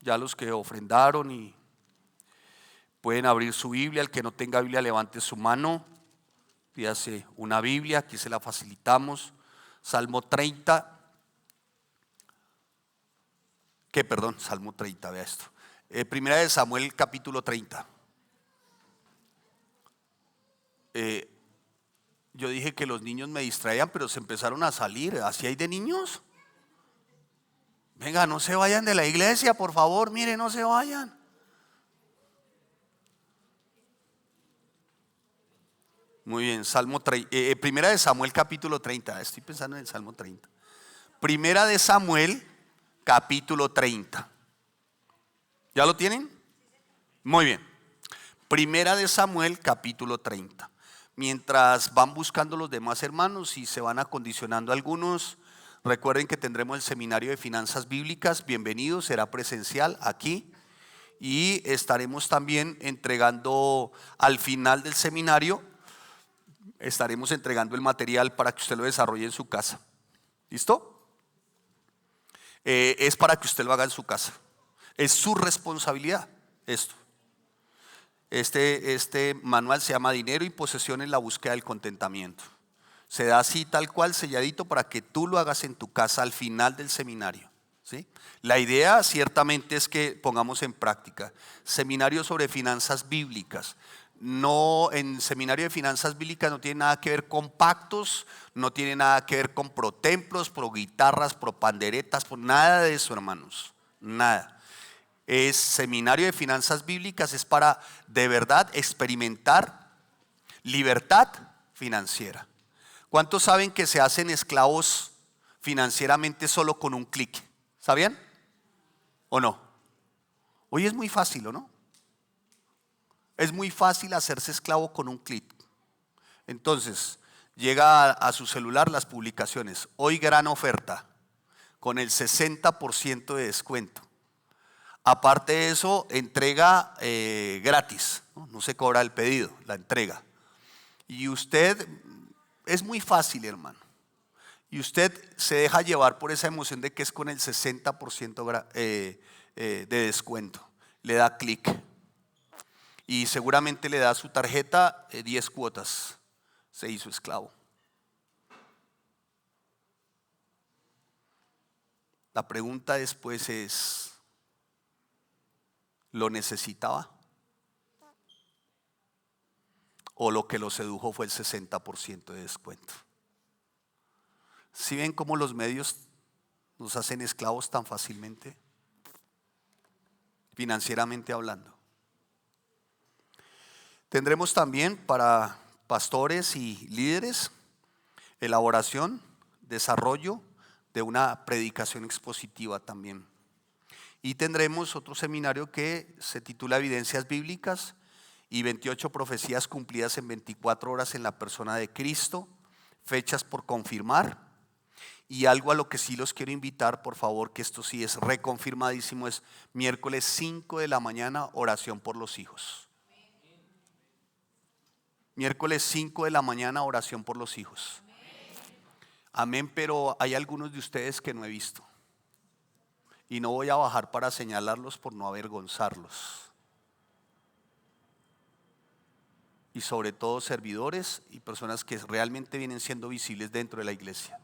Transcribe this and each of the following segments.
ya los que ofrendaron y pueden abrir su Biblia. El que no tenga Biblia, levante su mano, pídase una Biblia, aquí se la facilitamos. Salmo 30. Salmo 30, vea esto. Primera de Samuel, capítulo 30. Yo dije que los niños me distraían, pero se empezaron a salir. ¿Así hay de niños? Venga, no se vayan de la iglesia, por favor, mire, no se vayan. Muy bien, Primera de Samuel, capítulo 30. Estoy pensando en el Salmo 30. Primera de Samuel, capítulo 30. ¿Ya lo tienen? Muy bien. Primera de Samuel, capítulo 30. Mientras van buscando los demás hermanos y se van acondicionando algunos, recuerden que tendremos el seminario de finanzas bíblicas. Bienvenidos, será presencial aquí. Y estaremos también entregando al final del seminario, estaremos entregando el material para que usted lo desarrolle en su casa. ¿Listo? Es para que usted lo haga en su casa. Es su responsabilidad esto. Este manual se llama Dinero y Posesión en la búsqueda del contentamiento. Se da así tal cual, selladito, para que tú lo hagas en tu casa al final del seminario, ¿sí? La idea ciertamente es que pongamos en práctica seminario sobre finanzas bíblicas. No, en seminario de finanzas bíblicas no tiene nada que ver con pactos, no tiene nada que ver con pro templos, pro guitarras, pro panderetas, por nada de eso, hermanos, nada. Es seminario de finanzas bíblicas, es para de verdad experimentar libertad financiera. ¿Cuántos saben que se hacen esclavos financieramente solo con un clic? ¿Sabían? ¿O no? Hoy es muy fácil, ¿o no? Es muy fácil hacerse esclavo con un clic. Entonces, llega a su celular las publicaciones. Hoy gran oferta, con el 60% de descuento. Aparte de eso, entrega gratis, no se cobra el pedido, la entrega. Y usted, es muy fácil, hermano. Y usted se deja llevar por esa emoción de que es con el 60% de descuento. Le da clic. Y seguramente le da su tarjeta 10 cuotas. Se hizo esclavo. La pregunta después es, ¿lo necesitaba? ¿O lo que lo sedujo fue el 60% de descuento? ¿Sí ven cómo los medios nos hacen esclavos tan fácilmente? Financieramente hablando. Tendremos también para pastores y líderes elaboración, desarrollo de una predicación expositiva también. Y tendremos otro seminario que se titula Evidencias Bíblicas y 28 profecías cumplidas en 24 horas en la persona de Cristo, fechas por confirmar. Y algo a lo que sí los quiero invitar, por favor, que esto sí es reconfirmadísimo, es miércoles 5 de la mañana, oración por los hijos. Miércoles 5 de la mañana, oración por los hijos. Amén, pero hay algunos de ustedes que no he visto. Y no voy a bajar para señalarlos por no avergonzarlos. Y sobre todo servidores y personas que realmente vienen siendo visibles dentro de la iglesia.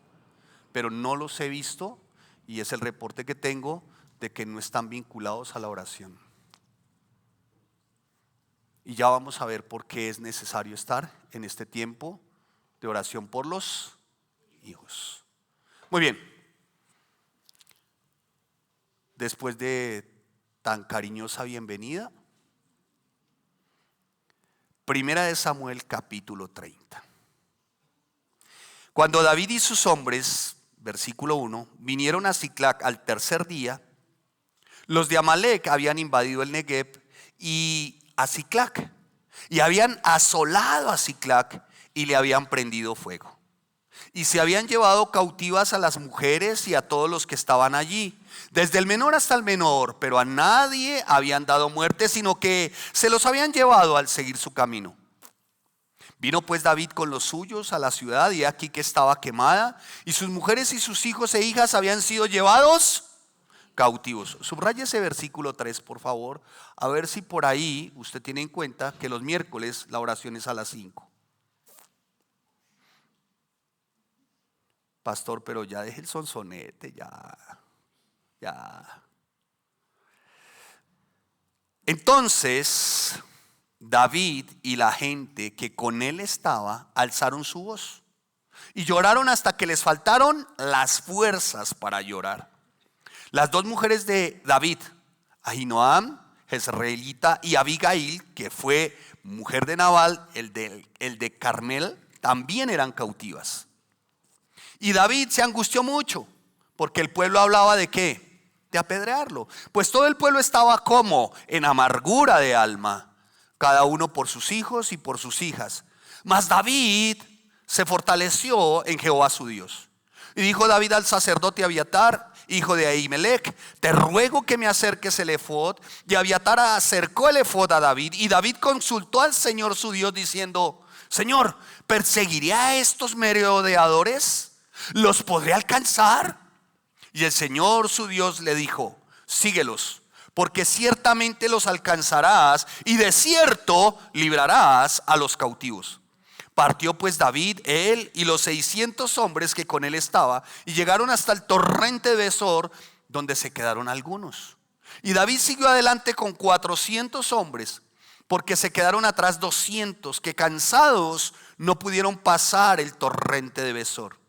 Pero no los he visto y es el reporte que tengo de que no están vinculados a la oración. Y ya vamos a ver por qué es necesario estar en este tiempo de oración por los hijos. Muy bien. Después de tan cariñosa bienvenida, Primera de Samuel, capítulo 30. Cuando David y sus hombres, versículo 1, vinieron a Siclac al tercer día, los de Amalec habían invadido el Negev y a Siclac, y habían asolado a Siclac y le habían prendido fuego. Y se habían llevado cautivas a las mujeres y a todos los que estaban allí, desde el menor hasta el menor, pero a nadie habían dado muerte, sino que se los habían llevado al seguir su camino. Vino pues David con los suyos a la ciudad, y aquí que estaba quemada, y sus mujeres y sus hijos e hijas habían sido llevados cautivos. Subraya ese versículo 3, por favor, a ver si por ahí usted tiene en cuenta que los miércoles la oración es a las 5. Pastor, pero ya deje el sonsonete, ya. Entonces David y la gente que con él estaba alzaron su voz y lloraron hasta que les faltaron las fuerzas para llorar. Las dos mujeres de David, Ahinoam, jezreelita, y Abigail, que fue mujer de Nabal, el de Carmel, también eran cautivas. Y David se angustió mucho porque el pueblo hablaba de ¿qué? De apedrearlo. Pues todo el pueblo estaba como en amargura de alma, cada uno por sus hijos y por sus hijas. Mas David se fortaleció en Jehová su Dios. Y dijo David al sacerdote Abiatar, hijo de Ahimelech: te ruego que me acerques el efod. Y Abiatar acercó el efod a David. Y David consultó al Señor su Dios diciendo: Señor, ¿perseguiré a estos merodeadores? ¿Los podré alcanzar? Y el Señor su Dios le dijo: síguelos, porque ciertamente los alcanzarás y de cierto librarás a los cautivos. Partió pues David, él y los 600 hombres que con él estaba, y llegaron hasta el torrente de Besor, donde se quedaron algunos. Y David siguió adelante con 400 hombres, porque se quedaron atrás 200, que cansados no pudieron pasar el torrente de Besor.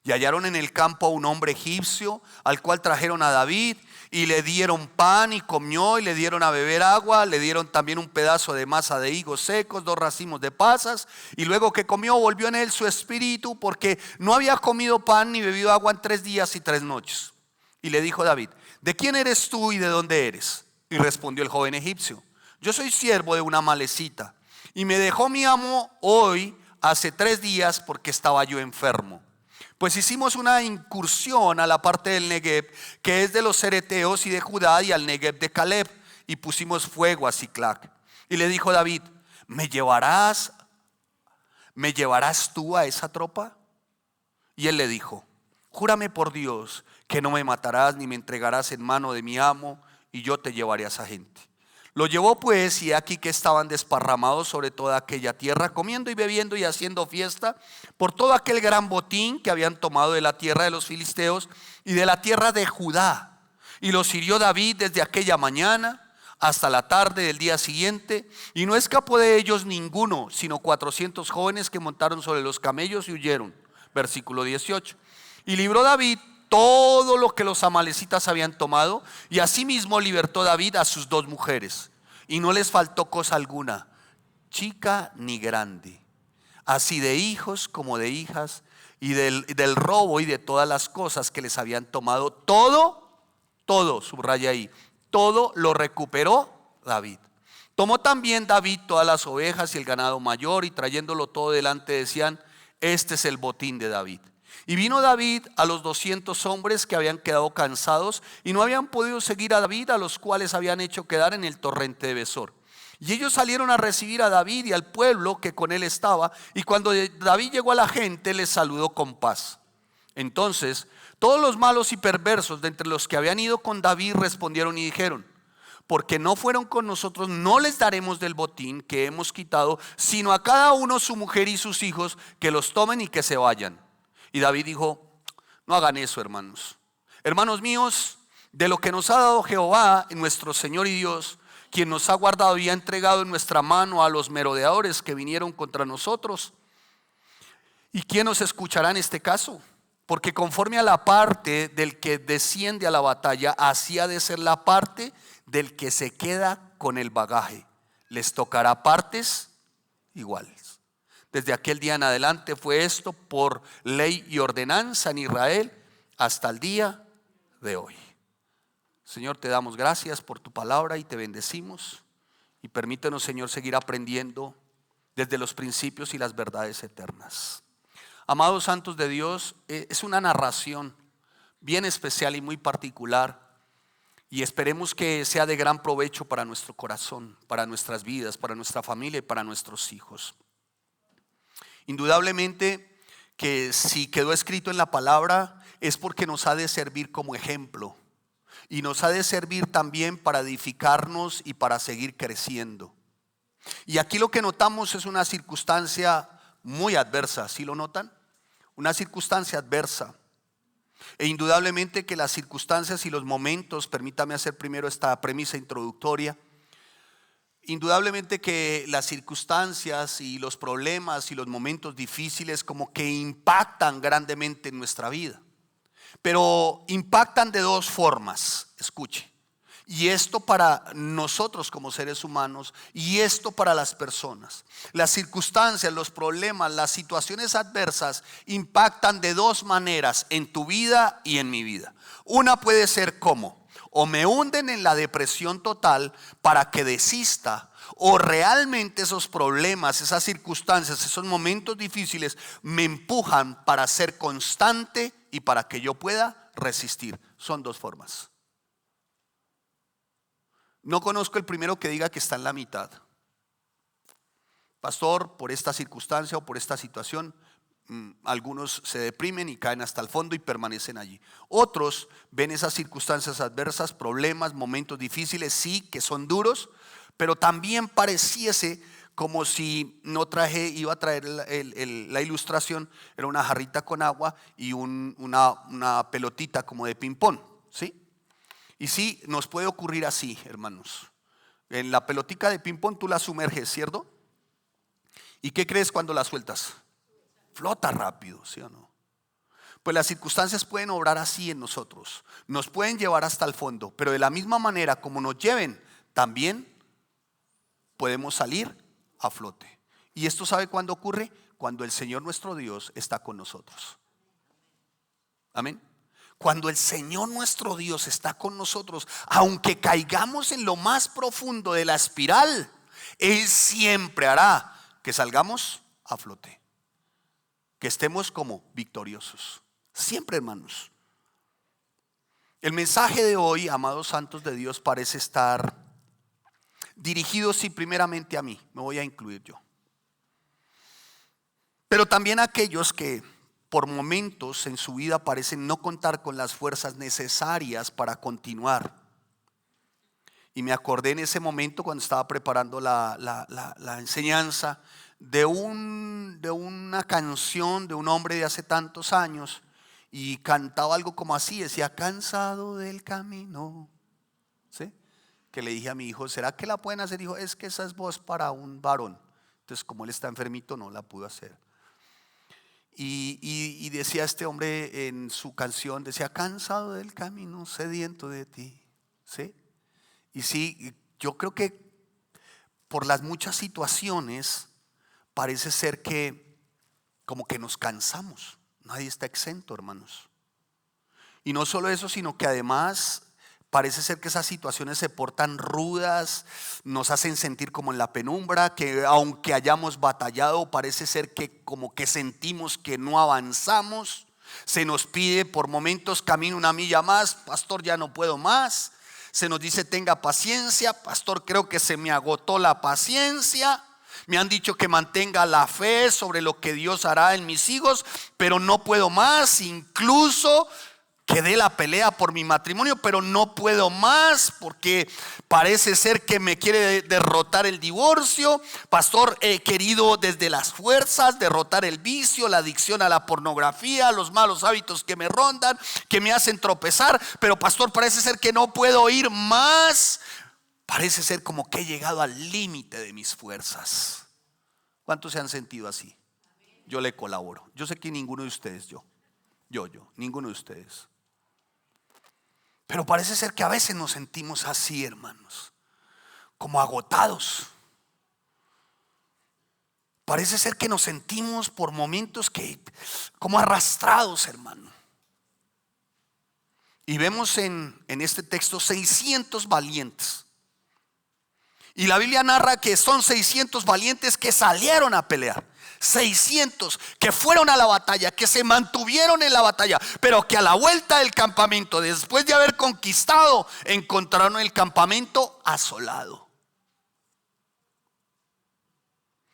Y hallaron en el campo a un hombre egipcio, al cual trajeron a David, y le dieron pan y comió, y le dieron a beber agua. Le dieron también un pedazo de masa de higos secos, 2 racimos de pasas. Y luego que comió, volvió en él su espíritu, porque no había comido pan ni bebido agua en 3 días y 3 noches. Y le dijo David: ¿de quién eres tú y de dónde eres? Y respondió el joven egipcio: yo soy siervo de una amalecita, y me dejó mi amo hoy hace 3 días porque estaba yo enfermo. Pues hicimos una incursión a la parte del Negev, que es de los cereteos y de Judá, y al Negev de Caleb, y pusimos fuego a Siclac. Y le dijo David: ¿me llevarás tú a esa tropa? Y él le dijo: júrame por Dios que no me matarás ni me entregarás en mano de mi amo, y yo te llevaré a esa gente. Lo llevó pues, y aquí que estaban desparramados sobre toda aquella tierra, comiendo y bebiendo y haciendo fiesta por todo aquel gran botín que habían tomado de la tierra de los filisteos y de la tierra de Judá. Y los hirió David desde aquella mañana hasta la tarde del día siguiente, y no escapó de ellos ninguno, sino 400 jóvenes que montaron sobre los camellos y huyeron. Versículo 18. Y libró David todo lo que los amalecitas habían tomado, y asimismo libertó David a sus 2 mujeres, y no les faltó cosa alguna, chica ni grande, así de hijos como de hijas, y del robo y de todas las cosas que les habían tomado. Todo, subraya ahí, todo lo recuperó David. Tomó también David todas las ovejas y el ganado mayor, y trayéndolo todo delante decían: este es el botín de David. Y vino David a los 200 hombres que habían quedado cansados y no habían podido seguir a David, a los cuales habían hecho quedar en el torrente de Besor. Y ellos salieron a recibir a David y al pueblo que con él estaba, y cuando David llegó a la gente, les saludó con paz. Entonces todos los malos y perversos de entre los que habían ido con David respondieron y dijeron: porque no fueron con nosotros, no les daremos del botín que hemos quitado, sino a cada uno su mujer y sus hijos, que los tomen y que se vayan. Y David dijo: no hagan eso, hermanos. Hermanos míos, de lo que nos ha dado Jehová, nuestro Señor y Dios, quien nos ha guardado y ha entregado en nuestra mano a los merodeadores que vinieron contra nosotros. ¿Y quién nos escuchará en este caso? Porque conforme a la parte del que desciende a la batalla, así ha de ser la parte del que se queda con el bagaje. Les tocará partes iguales. Desde aquel día en adelante fue esto por ley y ordenanza en Israel hasta el día de hoy. Señor, te damos gracias por tu palabra y te bendecimos. Y permítenos, Señor, seguir aprendiendo desde los principios y las verdades eternas. Amados santos de Dios, es una narración bien especial y muy particular, y esperemos que sea de gran provecho para nuestro corazón, para nuestras vidas, para nuestra familia y para nuestros hijos. Indudablemente que si quedó escrito en la palabra es porque nos ha de servir como ejemplo. y nos ha de servir también para edificarnos y para seguir creciendo. Y aquí lo que notamos es una circunstancia muy adversa. ¿Sí lo notan? Una circunstancia adversa. E indudablemente que las circunstancias y los momentos, permítame hacer primero esta premisa introductoria. Indudablemente que las circunstancias y los problemas y los momentos difíciles como que impactan grandemente en nuestra vida. Pero impactan de dos formas, escuche. Y esto para nosotros como seres humanos y esto para las personas. Las circunstancias, los problemas, las situaciones adversas impactan de dos maneras en tu vida y en mi vida. Una puede ser como, o me hunden en la depresión total para que desista, o realmente esos problemas, esas circunstancias, esos momentos difíciles me empujan para ser constante y para que yo pueda resistir. Son dos formas. No conozco el primero que diga que está en la mitad. Pastor, por esta circunstancia o por esta situación, algunos se deprimen y caen hasta el fondo y permanecen allí. Otros ven esas circunstancias adversas, problemas, momentos difíciles, sí, que son duros, pero también pareciese como si iba a traer la ilustración, era una jarrita con agua y una pelotita como de ping pong, ¿sí? Y sí, nos puede ocurrir así, hermanos. En la pelotica de ping pong tú la sumerges, ¿cierto? ¿Y qué crees cuando la sueltas? Flota rápido, ¿sí o no? Pues las circunstancias pueden obrar así en nosotros. Nos pueden llevar hasta el fondo, pero de la misma manera como nos lleven, también podemos salir a flote. ¿Y esto sabe cuándo ocurre? Cuando el Señor nuestro Dios está con nosotros. Amén. Cuando el Señor nuestro Dios está con nosotros, aunque caigamos en lo más profundo de la espiral, Él siempre hará que salgamos a flote, que estemos como victoriosos. Siempre, hermanos. El mensaje de hoy, amados santos de Dios, parece estar dirigido sí primeramente a mí, me voy a incluir yo, pero también a aquellos que por momentos en su vida parecen no contar con las fuerzas necesarias para continuar. Y me acordé en ese momento cuando estaba preparando la enseñanza de una canción de un hombre de hace tantos años, y cantaba algo como así, decía: cansado del camino, ¿sí? Que le dije a mi hijo: ¿será que la pueden hacer? Dijo: es que esa es voz para un varón. Entonces, como él está enfermito, no la pudo hacer. Y decía este hombre en su canción, decía: cansado del camino, sediento de ti, ¿sí? Y sí, yo creo que por las muchas situaciones parece ser que como que nos cansamos. Nadie está exento, hermanos. Y no solo eso, sino que además parece ser que esas situaciones se portan rudas, nos hacen sentir como en la penumbra, que aunque hayamos batallado, parece ser que como que sentimos que no avanzamos. Se nos pide por momentos: camino una milla más, pastor, ya no puedo más. Se nos dice: tenga paciencia, pastor, creo que se me agotó la paciencia. Me han dicho que mantenga la fe sobre lo que Dios hará en mis hijos, pero no puedo más. Incluso que dé la pelea por mi matrimonio, pero no puedo más porque parece ser que me quiere derrotar el divorcio. Pastor, he querido desde las fuerzas derrotar el vicio, la adicción a la pornografía, los malos hábitos que me rondan, que me hacen tropezar, pero pastor, parece ser que no puedo ir más. Parece ser como que he llegado al límite de mis fuerzas. ¿Cuántos se han sentido así? Yo le colaboro. Yo sé que ninguno de ustedes, ninguno de ustedes. Pero parece ser que a veces nos sentimos así, hermanos, como agotados. Parece ser que nos sentimos por momentos como arrastrados, hermano. Y vemos en este texto 600 valientes. Y la Biblia narra que son 600 valientes que salieron a pelear. 600 que fueron a la batalla, que se mantuvieron en la batalla, pero que a la vuelta del campamento, después de haber conquistado, encontraron el campamento asolado.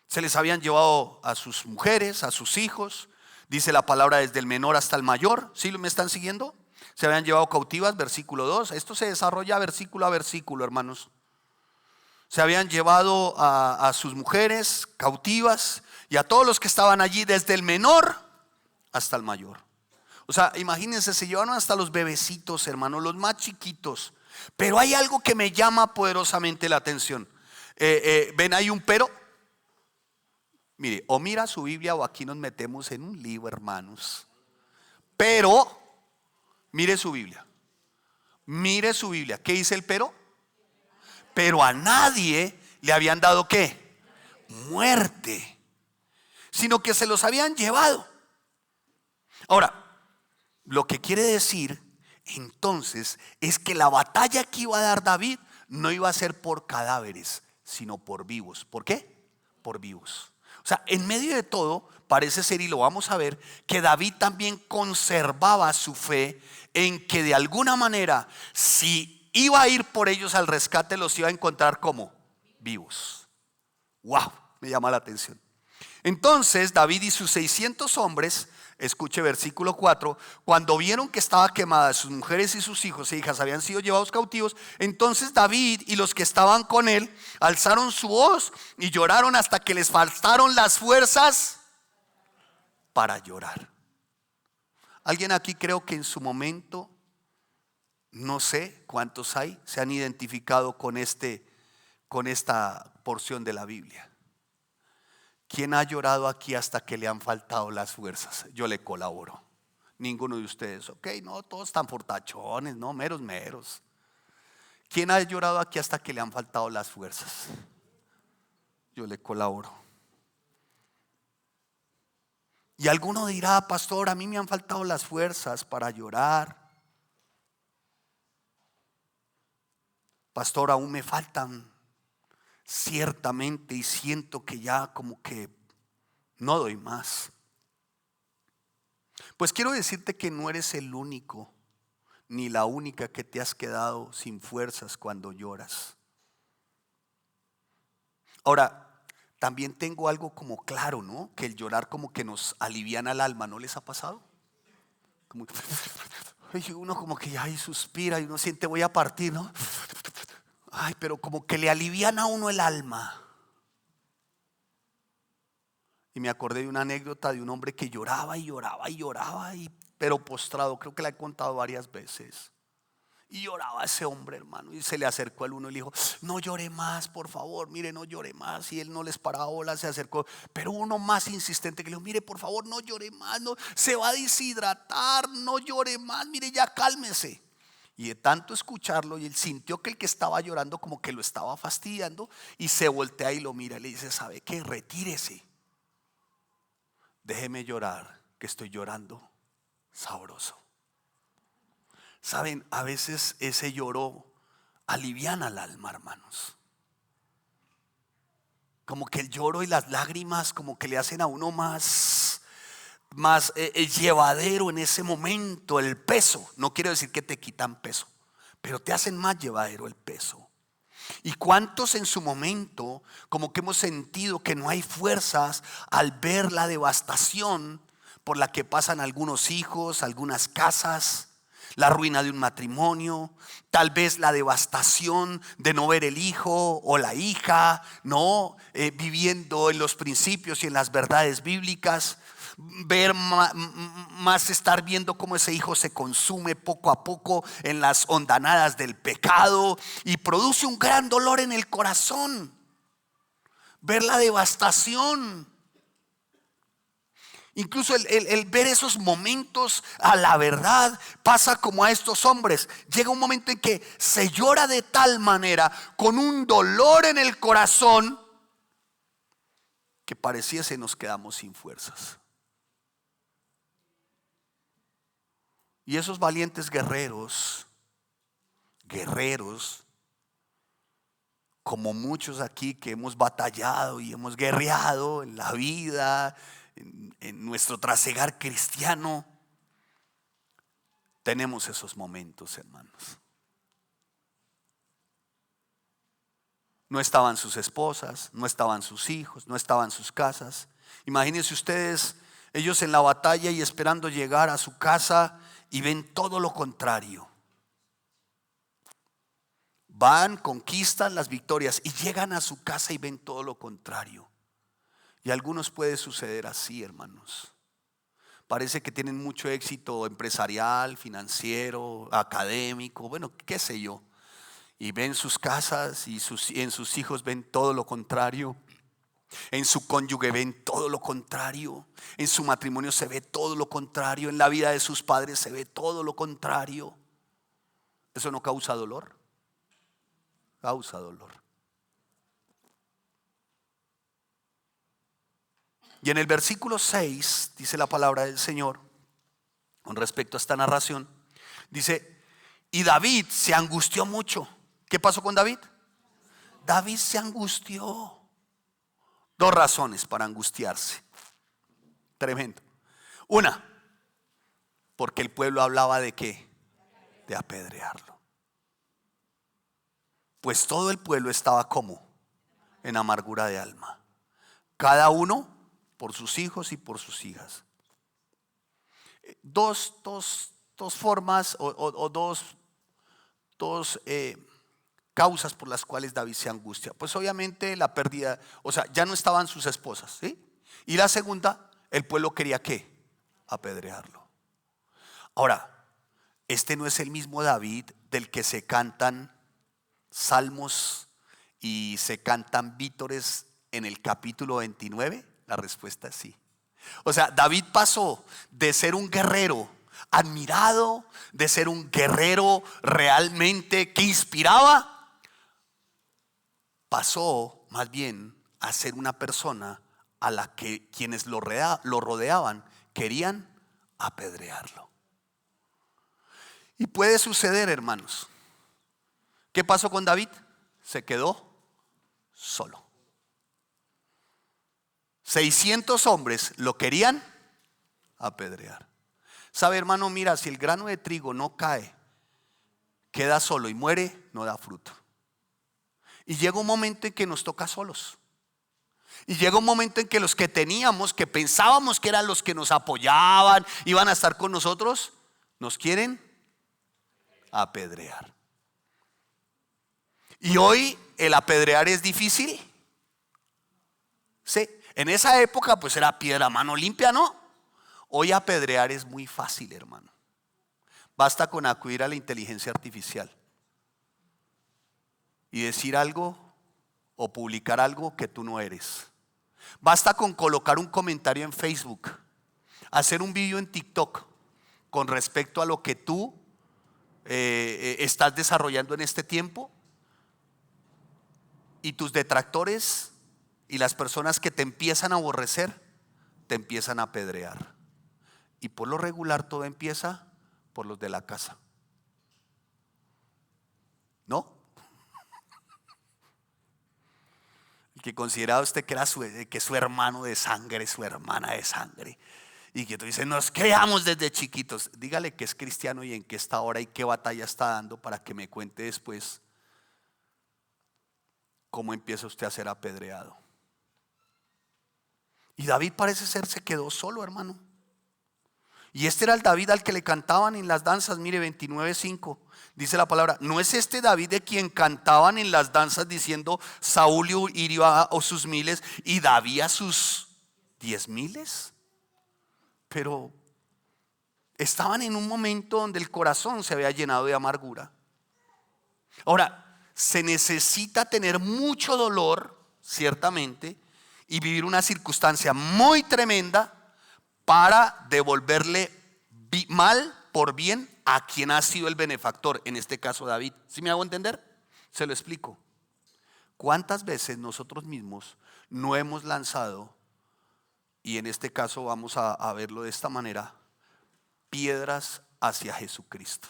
Se les habían llevado a sus mujeres, a sus hijos, dice la palabra, desde el menor hasta el mayor. ¿Sí me están siguiendo? Se habían llevado cautivas, versículo 2. Esto se desarrolla versículo a versículo, hermanos. Se habían llevado a sus mujeres cautivas y a todos los que estaban allí, desde el menor hasta el mayor. O sea, imagínense, se llevaron hasta los bebecitos, hermanos, los más chiquitos. Pero hay algo que me llama poderosamente la atención. ¿Ven ahí un pero? Mire, o mira su Biblia o aquí nos metemos en un lío, hermanos. Pero, mire su Biblia. Mire su Biblia. ¿Qué dice el pero? Pero a nadie le habían dado ¿qué? Muerte. Sino que se los habían llevado. Ahora, lo que quiere decir entonces es que la batalla que iba a dar David no iba a ser por cadáveres, sino por vivos. ¿Por qué? Por vivos. O sea, en medio de todo, parece ser, y lo vamos a ver, que David también conservaba su fe en que de alguna manera, si iba a ir por ellos al rescate, los iba a encontrar como vivos. ¡Wow! Me llama la atención. Entonces David y sus 600 hombres, escuche versículo 4, cuando vieron que estaba quemada, sus mujeres y sus hijos e hijas habían sido llevados cautivos, entonces David y los que estaban con él alzaron su voz y lloraron hasta que les faltaron las fuerzas para llorar. Alguien aquí, creo que en su momento, no sé cuántos hay, se han identificado con esta porción de la Biblia. ¿Quién ha llorado aquí hasta que le han faltado las fuerzas? Yo le colaboro. Ninguno de ustedes. Ok, no, todos están fortachones, no, meros. ¿Quién ha llorado aquí hasta que le han faltado las fuerzas? Yo le colaboro. Y alguno dirá, pastor, a mí me han faltado las fuerzas para llorar. Pastor, aún me faltan. Ciertamente, y siento que ya como que no doy más. Pues quiero decirte que no eres el único ni la única que te has quedado sin fuerzas cuando lloras. Ahora, también tengo algo como claro, ¿no? Que el llorar como que nos aliviana el alma. ¿No les ha pasado? Como que uno como que ay, suspira y uno siente voy a partir, ¿no? Ay, pero como que le alivian a uno el alma. Y me acordé de una anécdota de un hombre que lloraba y lloraba y lloraba, pero postrado, creo que la he contado varias veces. Y lloraba ese hombre, hermano, y se le acercó al uno y le dijo, no llore más, por favor, mire, no llore más. Y él no les paraba bola, se acercó, pero uno más insistente que le dijo, mire, por favor, no llore más, no, se va a deshidratar, no llore más, mire, ya cálmese. Y de tanto escucharlo, y él sintió que el que estaba llorando como que lo estaba fastidiando, y se voltea y lo mira y le dice, ¿sabe qué? Retírese, déjeme llorar, que estoy llorando sabroso. Saben, a veces ese lloro aliviana el alma, hermanos. Como que el lloro y las lágrimas como que le hacen a uno más llevadero en ese momento. El peso, no quiero decir que te quitan peso, pero te hacen más llevadero el peso. ¿Y cuántos en su momento como que hemos sentido que no hay fuerzas al ver la devastación por la que pasan algunos hijos, algunas casas? La ruina de un matrimonio, tal vez la devastación de no ver el hijo o la hija, no viviendo en los principios y en las verdades bíblicas, ver más estar viendo cómo ese hijo se consume poco a poco en las hondanadas del pecado y produce un gran dolor en el corazón. Ver la devastación. Incluso el ver esos momentos a la verdad pasa como a estos hombres. Llega un momento en que se llora de tal manera con un dolor en el corazón que pareciese nos quedamos sin fuerzas. Y esos valientes guerreros, como muchos aquí que hemos batallado y hemos guerreado en la vida, en nuestro trasegar cristiano, tenemos esos momentos, hermanos. No estaban sus esposas, no estaban sus hijos, no estaban sus casas. Imagínense ustedes Ellos en la batalla y esperando llegar a su casa y ven todo lo contrario. Van, conquistan las victorias y llegan a su casa y ven todo lo contrario. Y a algunos puede suceder así, hermanos. Parece que tienen mucho éxito empresarial, financiero, académico, bueno, qué sé yo. Y ven sus casas y en sus hijos ven todo lo contrario. En su cónyuge ven todo lo contrario. En su matrimonio se ve todo lo contrario. En la vida de sus padres se ve todo lo contrario. ¿Eso no causa dolor? Causa dolor. Y en el versículo 6 dice la palabra del Señor con respecto a esta narración. Dice, y David se angustió mucho. ¿Qué pasó con David? David se angustió. Dos razones para angustiarse. Tremendo. Una, porque el pueblo hablaba de ¿qué? De apedrearlo. Pues todo el pueblo estaba como en amargura de alma. Cada uno por sus hijos y por sus hijas. Dos formas o dos causas por las cuales David se angustia. Pues obviamente la pérdida, o sea, ya no estaban sus esposas, ¿sí? Y la segunda, el pueblo quería ¿qué? Apedrearlo. Ahora, este no es el mismo David del que se cantan salmos y se cantan vítores en el capítulo 29. La respuesta es sí. O sea, David pasó de ser un guerrero admirado, de ser un guerrero realmente que inspiraba, pasó más bien a ser una persona a la que quienes lo rodeaban querían apedrearlo. Y puede suceder, hermanos. ¿Qué pasó con David? Se quedó solo. 600 hombres lo querían apedrear. ¿Sabe, hermano? Mira, si el grano de trigo no cae, queda solo y muere, no da fruto. Y llega un momento en que nos toca solos. Y llega un momento en que los que teníamos, que pensábamos que eran los que nos apoyaban, iban a estar con nosotros, nos quieren apedrear. Y hoy el apedrear es difícil. Sí, en esa época pues era piedra a mano limpia, ¿no? Hoy apedrear es muy fácil, hermano. Basta con acudir a la inteligencia artificial y decir algo o publicar algo que tú no eres. Basta con colocar un comentario en Facebook, hacer un video en TikTok con respecto a lo que tú estás desarrollando en este tiempo, y tus detractores y las personas que te empiezan a aborrecer te empiezan a apedrear. Y por lo regular todo empieza por los de la casa, ¿no? El que consideraba usted que era su hermano de sangre, su hermana de sangre, y que tú dices, nos creamos desde chiquitos. Dígale que es cristiano y en qué está ahora y qué batalla está dando, para que me cuente después cómo empieza usted a ser apedreado. Y David parece ser se quedó solo, hermano. Y este era el David al que le cantaban en las danzas. Mire, 29:5 dice la palabra: ¿no es este David de quien cantaban en las danzas diciendo, Saúl hirió a sus miles y David a sus 10,000? Pero estaban en un momento donde el corazón se había llenado de amargura. Ahora, se necesita tener mucho dolor, ciertamente, y vivir una circunstancia muy tremenda para devolverle mal por bien a quien ha sido el benefactor, en este caso David. ¿Sí me hago entender? Se lo explico. ¿Cuántas veces nosotros mismos no hemos lanzado, y en este caso vamos a verlo de esta manera, piedras hacia Jesucristo?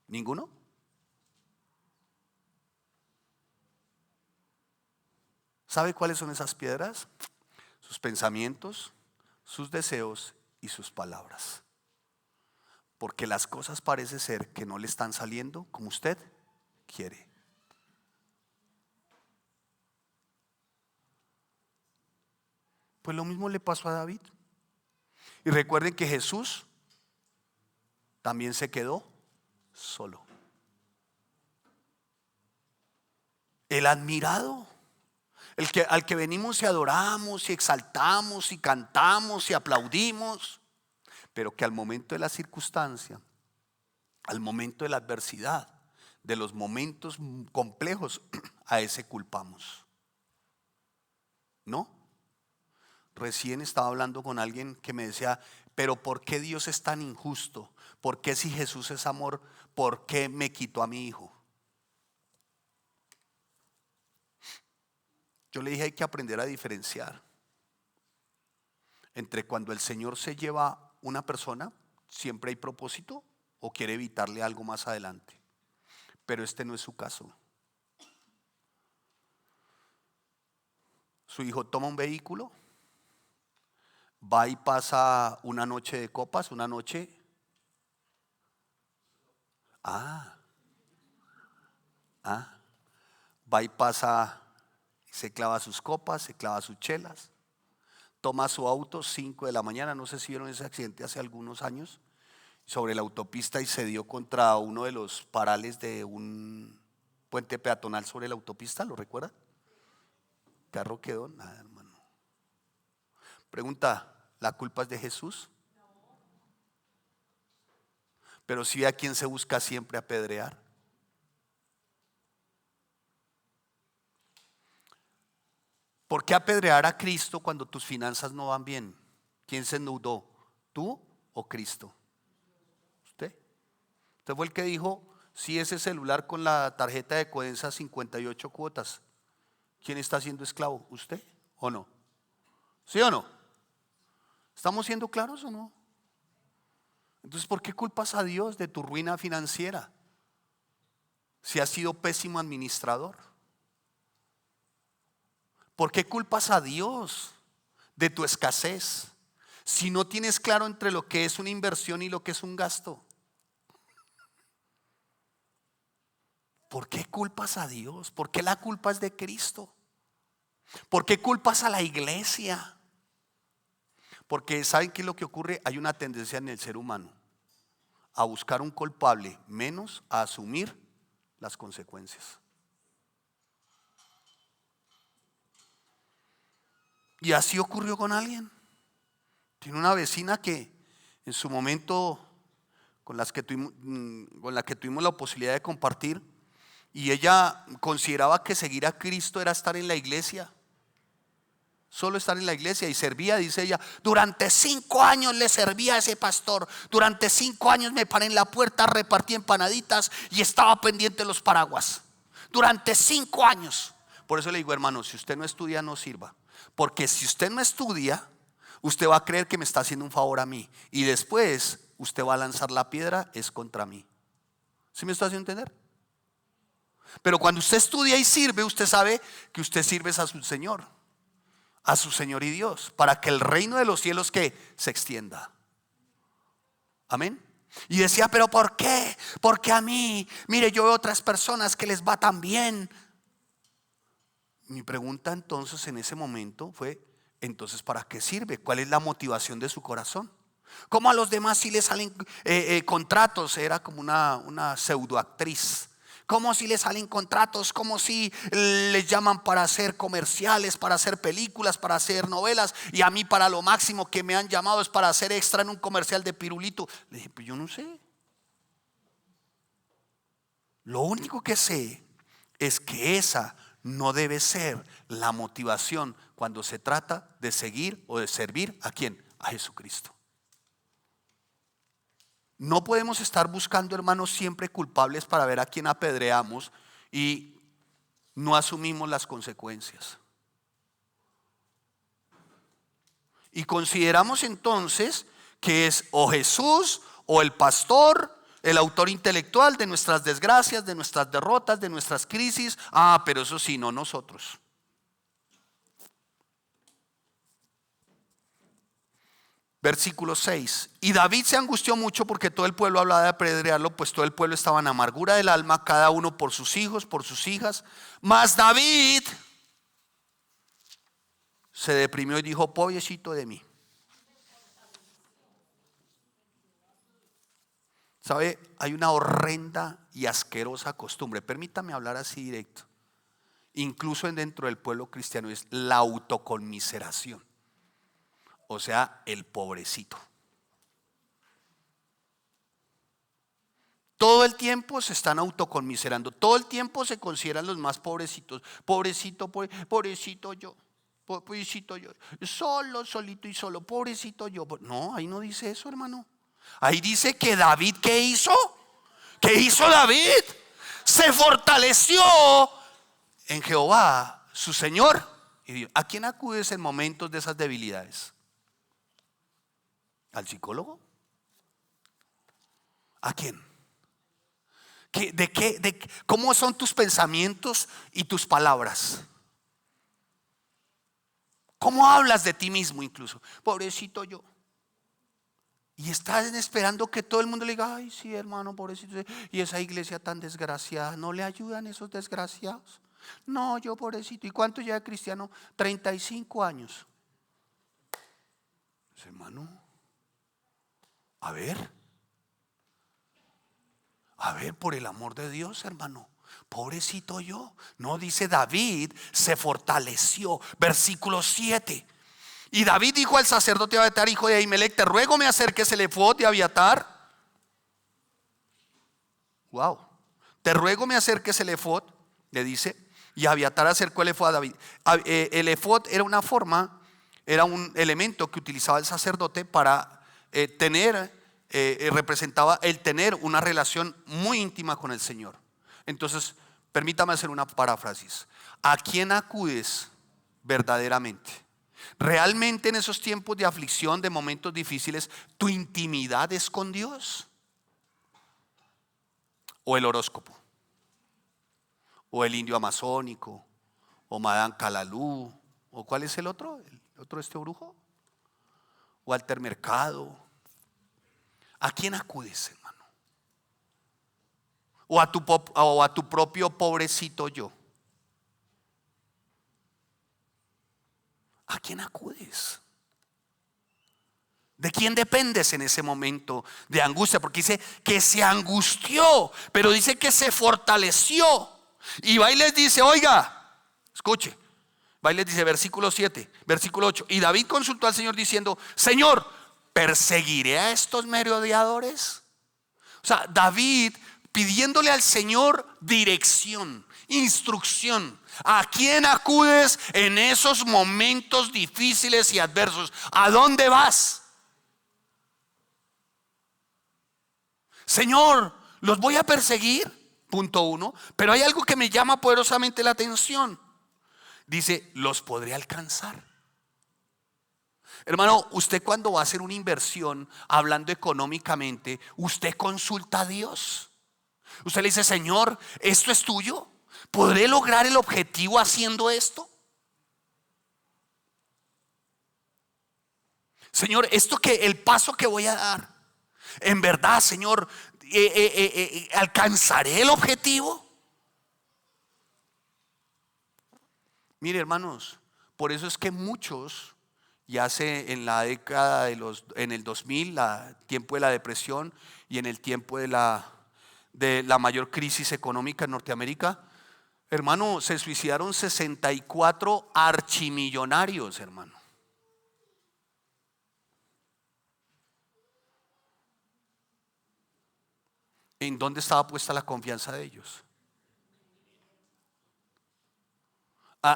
¿Ninguno? ¿Sabe cuáles son esas piedras? Sus pensamientos, sus deseos y sus palabras. Porque las cosas parece ser que no le están saliendo como usted quiere. Pues lo mismo le pasó a David. Y recuerden que Jesús también se quedó solo. El admirado, al que venimos y adoramos y exaltamos y cantamos y aplaudimos, pero que al momento de la circunstancia, al momento de la adversidad, de los momentos complejos, a ese culpamos. ¿No? Recién estaba hablando con alguien que me decía, pero ¿por qué Dios es tan injusto? ¿Por qué si Jesús es amor, por qué me quitó a mi hijo? Yo le dije, hay que aprender a diferenciar entre cuando el Señor se lleva una persona, siempre hay propósito o quiere evitarle algo más adelante. Pero este no es su caso. Su hijo toma un vehículo, va y pasa una noche de copas, una noche. Va y pasa, se clava sus copas, se clava sus chelas, toma su auto 5 de la mañana, no sé si vieron ese accidente hace algunos años, sobre la autopista y se dio contra uno de los parales de un puente peatonal sobre la autopista, ¿lo recuerdan? Carro quedó, nada, hermano. Pregunta, ¿la culpa es de Jesús? Pero si a quien se busca siempre apedrear. ¿Por qué apedrear a Cristo cuando tus finanzas no van bien? ¿Quién se endeudó? ¿Tú o Cristo? Usted. Usted fue el que dijo, si ese celular con la tarjeta de Codensa 58 cuotas, ¿quién está siendo esclavo? ¿Usted o no? ¿Sí o no? ¿Estamos siendo claros o no? Entonces, ¿por qué culpas a Dios de tu ruina financiera? Si has sido pésimo administrador. ¿Por qué culpas a Dios de tu escasez? Si no tienes claro entre lo que es una inversión y lo que es un gasto. ¿Por qué culpas a Dios? ¿Por qué la culpa es de Cristo? ¿Por qué culpas a la iglesia? Porque ¿saben qué es lo que ocurre? Hay una tendencia en el ser humano a buscar un culpable, menos a asumir las consecuencias. Y así ocurrió con alguien. Tiene una vecina que en su momento con la que tuvimos la posibilidad de compartir, y ella consideraba que seguir a Cristo era estar en la iglesia. Solo estar en la iglesia, y servía, dice ella, durante 5 años le servía a ese pastor, durante 5 años me paré en la puerta, repartí empanaditas y estaba pendiente de los paraguas, durante 5 años. Por eso le digo, hermano, si usted no estudia, no sirva, porque si usted no estudia, usted va a creer que me está haciendo un favor a mí, y después usted va a lanzar la piedra, es contra mí. ¿Sí me está haciendo entender? Pero cuando usted estudia y sirve, usted sabe que usted sirve a su Señor, a su Señor y Dios, para que el reino de los cielos que se extienda. Amén. Y decía, pero ¿por qué? Porque a mí, mire, yo veo otras personas que les va tan bien. Mi pregunta entonces en ese momento fue, entonces ¿para qué sirve? ¿Cuál es la motivación de su corazón? Como a los demás si les salen contratos, era como una pseudoactriz. Como si les salen contratos, como si les llaman para hacer comerciales, para hacer películas, para hacer novelas, y a mí para lo máximo que me han llamado es para hacer extra en un comercial de pirulito. Le dije, pues yo no sé. Lo único que sé es que esa no debe ser la motivación cuando se trata de seguir o de servir ¿a quién? A Jesucristo. No podemos estar buscando, hermanos, siempre culpables para ver a quién apedreamos y no asumimos las consecuencias. Y consideramos entonces que es o Jesús o el pastor, el autor intelectual de nuestras desgracias, de nuestras derrotas, de nuestras crisis. Pero eso sí, no nosotros. Versículo 6. Y David se angustió mucho porque todo el pueblo hablaba de apedrearlo, pues todo el pueblo estaba en amargura del alma, cada uno por sus hijos, por sus hijas. Mas David se deprimió y dijo: pobrecito de mí. ¿Sabe? Hay una horrenda y asquerosa costumbre, permítame hablar así directo, incluso dentro del pueblo cristiano, es la autoconmiseración. O sea, el pobrecito. Todo el tiempo se están autoconmiserando, todo el tiempo se consideran los más pobrecitos. Pobrecito, pobrecito yo, pobrecito yo, solo, solito y solo, pobrecito yo. No, ahí no dice eso, hermano. Ahí dice que David, ¿qué hizo? ¿Qué hizo David? Se fortaleció en Jehová, su Señor y Dios. ¿A quién acudes en momentos de esas debilidades? ¿Al psicólogo? ¿A quién? ¿Cómo son tus pensamientos y tus palabras? ¿Cómo hablas de ti mismo incluso? Pobrecito yo. Y estás esperando que todo el mundo le diga: ay, sí, hermano, pobrecito. Y esa iglesia tan desgraciada, ¿no le ayudan esos desgraciados? No, yo pobrecito. ¿Y cuánto ya de cristiano? 35 años. Pues, hermano, a ver, por el amor de Dios, hermano, pobrecito yo. No, dice David se fortaleció. Versículo 7. Y David dijo al sacerdote Abiatar, hijo de Ahimelech: te ruego me acerques el efod de Abiatar. Wow. Te ruego me acerques el efod, le dice. Y Abiatar acercó el efod a David. El efod era una forma, era un elemento que utilizaba el sacerdote para representaba el tener una relación muy íntima con el Señor. Entonces, permítame hacer una paráfrasis. ¿A quién acudes verdaderamente? ¿Realmente en esos tiempos de aflicción, de momentos difíciles, tu intimidad es con Dios? ¿O el horóscopo? ¿O el indio amazónico? ¿O Madame Calalú? ¿O cuál es el otro? ¿El otro brujo? ¿O Altermercado? ¿A quién acudes, hermano? ¿O a tu propio pobrecito yo? ¿A quién acudes? ¿De quién dependes en ese momento de angustia? Porque dice que se angustió, pero dice que se fortaleció. Y va y les dice: oiga, escuche. Va y les dice, versículo 7, versículo 8. Y David consultó al Señor diciendo: Señor, ¿perseguiré a estos merodeadores? O sea, David pidiéndole al Señor dirección, instrucción. ¿A quién acudes en esos momentos difíciles y adversos? ¿A dónde vas? Señor, los voy a perseguir, punto 1. Pero hay algo que me llama poderosamente la atención. Dice: los podré alcanzar. Hermano, usted cuando va a hacer una inversión, hablando económicamente, usted consulta a Dios. Usted le dice: Señor, ¿esto es tuyo? ¿Podré lograr el objetivo haciendo esto? Señor, el paso que voy a dar, en verdad, Señor, ¿alcanzaré el objetivo? Mire, hermanos, por eso es que muchos, ya hace en la década en el 2000, tiempo de la depresión, y en el tiempo de la mayor crisis económica en Norteamérica, hermano, se suicidaron 64 archimillonarios, hermano. ¿En dónde estaba puesta la confianza de ellos?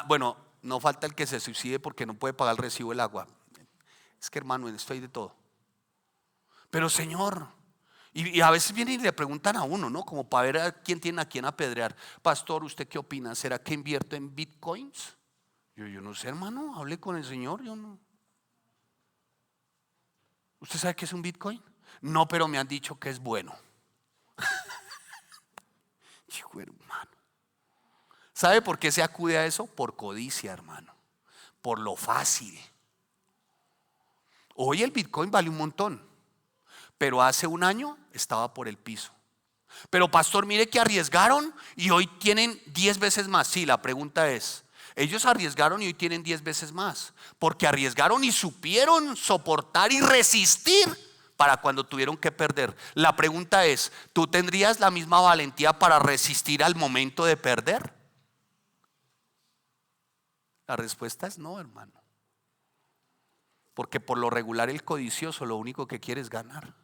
Bueno, no falta el que se suicide porque no puede pagar el recibo del agua. Es que, hermano, en esto hay de todo. Pero, Señor, y a veces vienen y le preguntan a uno, ¿no? Como para ver a quién tiene a quién apedrear. Pastor, ¿usted qué opina? ¿Será que invierto en bitcoins? Yo no sé, hermano, hable con el Señor. Yo no. ¿Usted sabe qué es un bitcoin? No, pero me han dicho que es bueno. Hijo, hermano. ¿Sabe por qué se acude a eso? Por codicia, hermano. Por lo fácil. Hoy el bitcoin vale un montón, pero hace un año estaba por el piso. Pero pastor, mire que arriesgaron y hoy tienen 10 veces más. Sí, la pregunta es: Ellos arriesgaron y hoy tienen 10 veces más, porque arriesgaron y supieron soportar y resistir para cuando tuvieron que perder. La pregunta es, ¿tú tendrías la misma valentía para resistir al momento de perder? La respuesta es no, hermano. Porque por lo regular el codicioso lo único que quiere es ganar.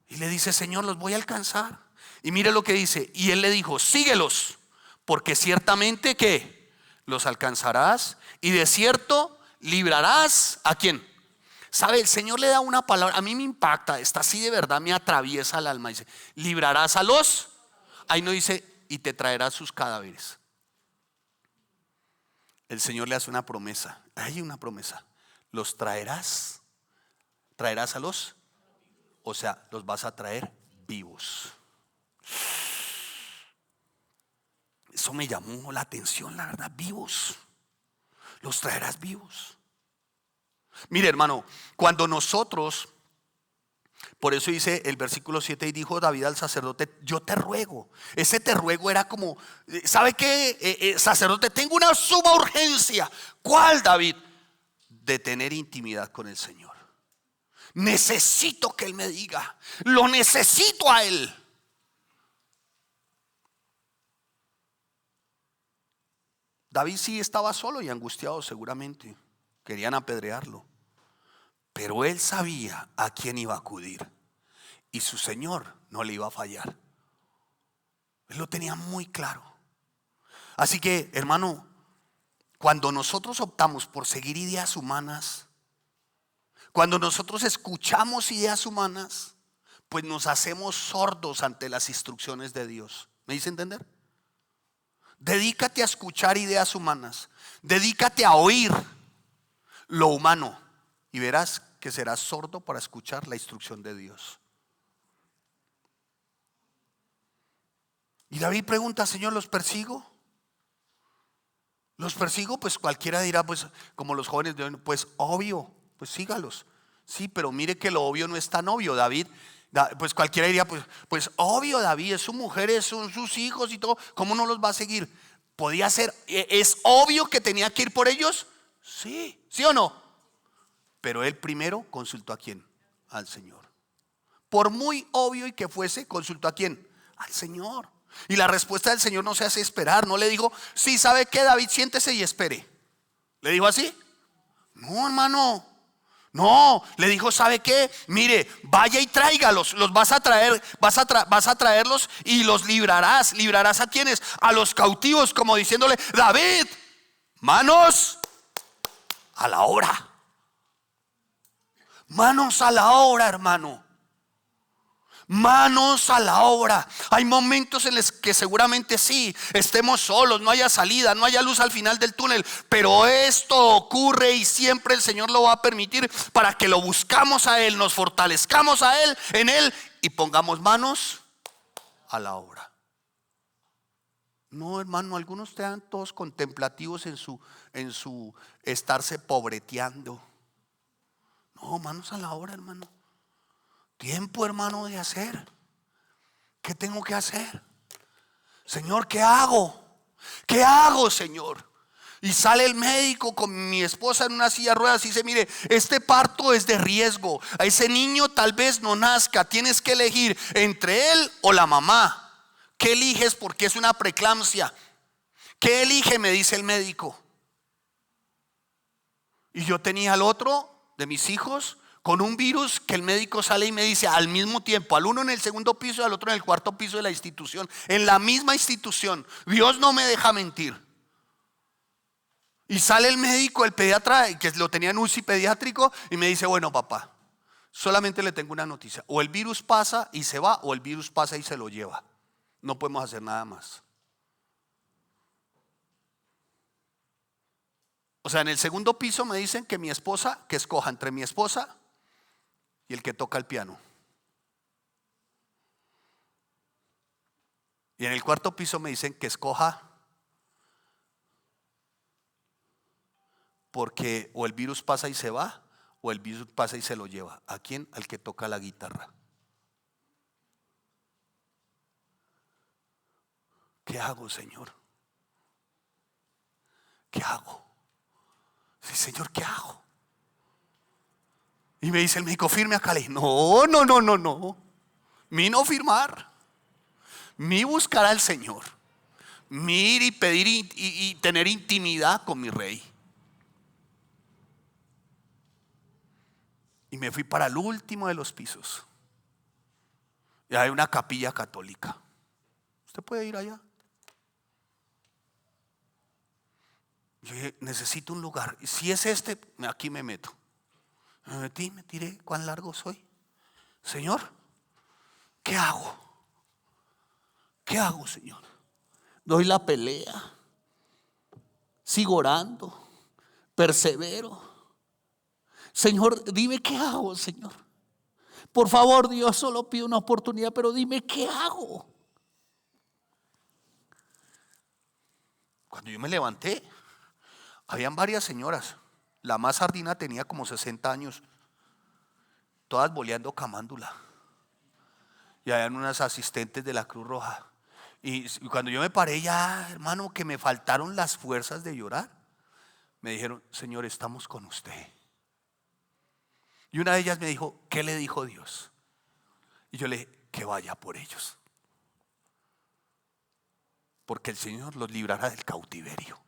Y le dice, Señor, los voy a alcanzar. Y mire lo que dice, y él le dijo, síguelos, porque ciertamente que los alcanzarás y de cierto librarás ¿a quién? ¿Sabe? El Señor le da una palabra, a mí me impacta, esta así de verdad me atraviesa el alma. Dice, librarás a los, ahí no dice, y te traerás sus cadáveres. El Señor le hace una promesa, hay una promesa, los traerás a los, o sea, los vas a traer vivos. Eso me llamó la atención, la verdad, vivos. Los traerás vivos. Mire, hermano, cuando nosotros, por eso dice el versículo 7, y dijo David al sacerdote, yo te ruego. Ese te ruego era como, ¿sabe qué? Sacerdote, tengo una suma urgencia. ¿Cuál, David? De tener intimidad con el Señor. Necesito que Él me diga, lo necesito a Él. David sí estaba solo y angustiado seguramente, querían apedrearlo, pero él sabía a quién iba a acudir y su Señor no le iba a fallar. Él lo tenía muy claro. Así que, hermano, cuando nosotros optamos por seguir ideas humanas, cuando nosotros escuchamos ideas humanas, pues nos hacemos sordos ante las instrucciones de Dios. ¿Me hice entender? Dedícate a escuchar ideas humanas. Dedícate a oír lo humano y verás que serás sordo para escuchar la instrucción de Dios. Y David pregunta, Señor, ¿los persigo? ¿Los persigo? Pues cualquiera dirá, pues como los jóvenes de hoy, pues obvio, pues sígalos. Sí, pero mire que lo obvio no es tan obvio, David. Pues cualquiera diría, pues obvio, David, es su mujer, son sus hijos y todo, ¿cómo no los va a seguir? Podía ser, ¿es obvio que tenía que ir por ellos? Sí, ¿sí o no? Pero él primero consultó ¿a quién? Al Señor. Por muy obvio y que fuese, consultó ¿a quién? Al Señor. Y la respuesta del Señor no se hace esperar. No le dijo, sí, ¿sabe qué, David? Siéntese y espere. ¿Le dijo así? No, hermano. No, le dijo, ¿sabe qué? Mire, vaya y tráigalos, los vas a traer, vas a traerlos y los librarás. ¿Librarás a quiénes? A los cautivos, como diciéndole, David, manos a la obra. Manos a la obra, hermano. Manos a la obra. Hay momentos en los que seguramente sí, estemos solos, no haya salida, no haya luz al final del túnel, pero esto ocurre y siempre el Señor lo va a permitir para que lo buscamos a Él, nos fortalezcamos a Él, en Él y pongamos manos a la obra. No, hermano, algunos están todos contemplativos en su estarse pobreteando. No, manos a la obra, hermano. Tiempo, hermano, de hacer. ¿Qué tengo que hacer? Señor, ¿qué hago? ¿Qué hago, Señor? Y sale el médico con mi esposa en una silla de ruedas y dice, mire, este parto es de riesgo. A ese niño tal vez no nazca. Tienes que elegir entre él o la mamá. ¿Qué eliges? Porque es una preeclampsia. ¿Qué elige? Me dice el médico. Y yo tenía al otro de mis hijos con un virus que el médico sale y me dice al mismo tiempo, al uno en el segundo piso y al otro en el cuarto piso de la institución, en la misma institución. Dios no me deja mentir. Y sale el médico, el pediatra, que lo tenía en UCI pediátrico, y me dice, bueno, papá, solamente le tengo una noticia: o el virus pasa y se va, o el virus pasa y se lo lleva. No podemos hacer nada más. O sea, en el segundo piso me dicen que mi esposa, que escoja entre mi esposa y el que toca el piano. Y en el cuarto piso me dicen que escoja, porque o el virus pasa y se va, o el virus pasa y se lo lleva. ¿A quién? Al que toca la guitarra. ¿qué hago, Señor? ¿Qué hago? Sí, Señor, ¿qué hago? Y me dice el médico, firme acá. Le dije, no. Mi no firmar. Mi buscar al Señor. Mi ir y pedir y tener intimidad con mi rey. Y me fui para el último de los pisos. Y hay una capilla católica. ¿Usted puede ir allá? Yo dije, necesito un lugar. Y si es este, aquí me meto. Me metí, me tiré. ¿Cuán largo soy? Señor, ¿qué hago? ¿Qué hago, Señor? Doy la pelea. Sigo orando. Persevero. Señor, dime qué hago, Señor. Por favor, Dios, solo pido una oportunidad, pero dime qué hago. Cuando yo me levanté, habían varias señoras. La más sardina tenía como 60 años, todas boleando camándula. Y habían unas asistentes de la Cruz Roja. Y cuando yo me paré ya, hermano, que me faltaron las fuerzas de llorar, me dijeron, Señor, estamos con usted. Y una de ellas me dijo, ¿qué le dijo Dios? Y yo le dije, que vaya por ellos, porque el Señor los librará del cautiverio.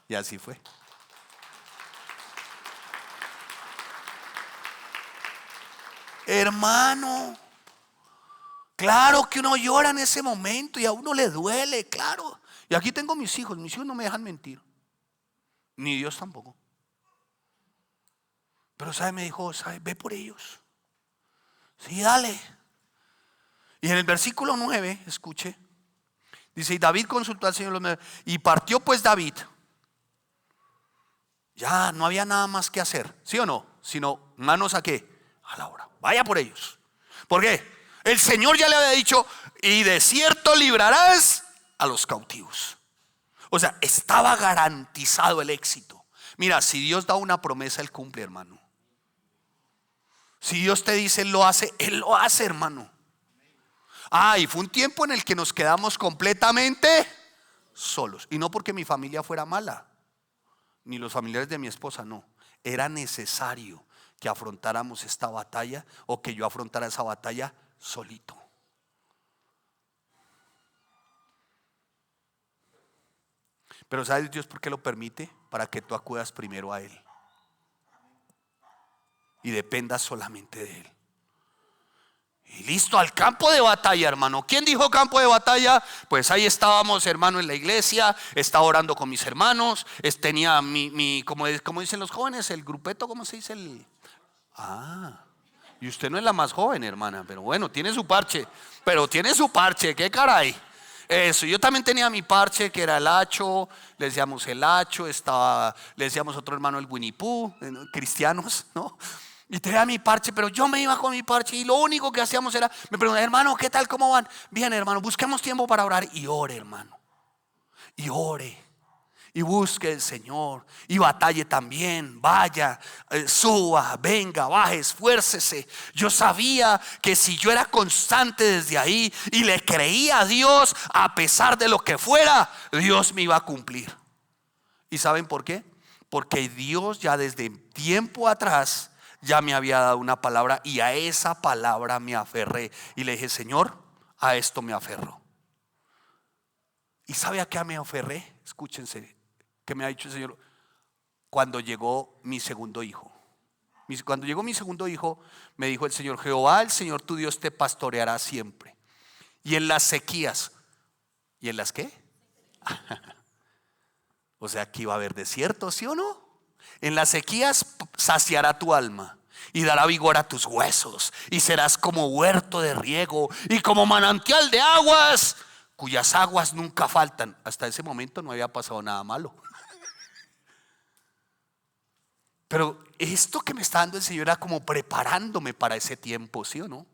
Y así fue. Hermano, claro que uno llora en ese momento y a uno le duele, claro. Y aquí tengo mis hijos no me dejan mentir, ni Dios tampoco. Pero ¿sabe? Me dijo, ¿sabe? Ve por ellos. Sí, dale. Y en el versículo 9, escuche, dice, y David consultó al Señor y partió pues David. Ya no había nada más que hacer, ¿sí o no? Sino manos a qué, a la obra. Vaya por ellos. ¿Por qué? El Señor ya le había dicho, y de cierto librarás a los cautivos. O sea, estaba garantizado el éxito. Mira, si Dios da una promesa, Él cumple, hermano. Si Dios te dice Él lo hace, hermano. Y fue un tiempo en el que nos quedamos completamente solos. Y no porque mi familia fuera mala, ni los familiares de mi esposa, no. Era necesario que afrontáramos esta batalla, o que yo afrontara esa batalla solito. Pero ¿sabes Dios por qué lo permite? Para que tú acudas primero a Él y dependas solamente de Él. Y listo, al campo de batalla, hermano. ¿Quién dijo campo de batalla? Pues ahí estábamos, hermano, en la iglesia. Estaba orando con mis hermanos. Tenía como dicen los jóvenes, el grupeto, ¿cómo se dice? Y usted no es la más joven, hermana, pero bueno, tiene su parche. ¿Qué caray? Eso, yo también tenía mi parche, que era el hacho. Le decíamos el hacho. Le decíamos otro hermano el Winnie Pooh, cristianos, ¿no? Y tenía mi parche, pero yo me iba con mi parche y lo único que hacíamos era, me preguntaban, hermano, ¿qué tal? ¿Cómo van? Bien, hermano, busquemos tiempo para orar. Y ore, hermano. Y ore. Y busque el Señor. Y batalle también. Vaya, suba, venga, baje, esfuércese. Yo sabía que si yo era constante desde ahí y le creía a Dios, a pesar de lo que fuera, Dios me iba a cumplir. ¿Y saben por qué? Porque Dios ya desde tiempo atrás ya me había dado una palabra, y a esa palabra me aferré. Y le dije, Señor, a esto me aferro. ¿Y sabe a qué me aferré? Escúchense, que me ha dicho el Señor. Cuando llegó mi segundo hijo, me dijo el Señor, Jehová, el Señor tu Dios te pastoreará siempre. Y en las sequías. ¿Y en las qué? O sea, que iba a haber desierto, ¿sí o no? En las sequías saciará tu alma y dará vigor a tus huesos, y serás como huerto de riego y como manantial de aguas, cuyas aguas nunca faltan. Hasta ese momento no había pasado nada malo. Pero esto que me está dando el Señor era como preparándome para ese tiempo, ¿sí o no?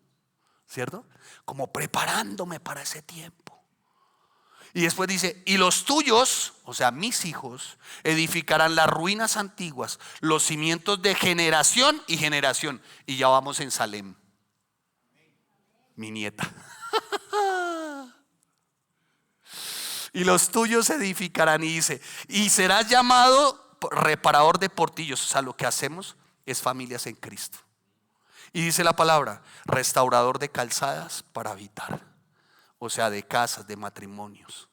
¿Cierto? Como preparándome para ese tiempo. Y después dice, y los tuyos, o sea mis hijos, edificarán las ruinas antiguas, los cimientos de generación y generación. Y ya vamos en Salem, mi nieta. y los tuyos se edificarán. Y dice, y serás llamado reparador de portillos. O sea, lo que hacemos es familias en Cristo. Y dice la palabra, restaurador de calzadas para habitar. O sea, de casas, de matrimonios.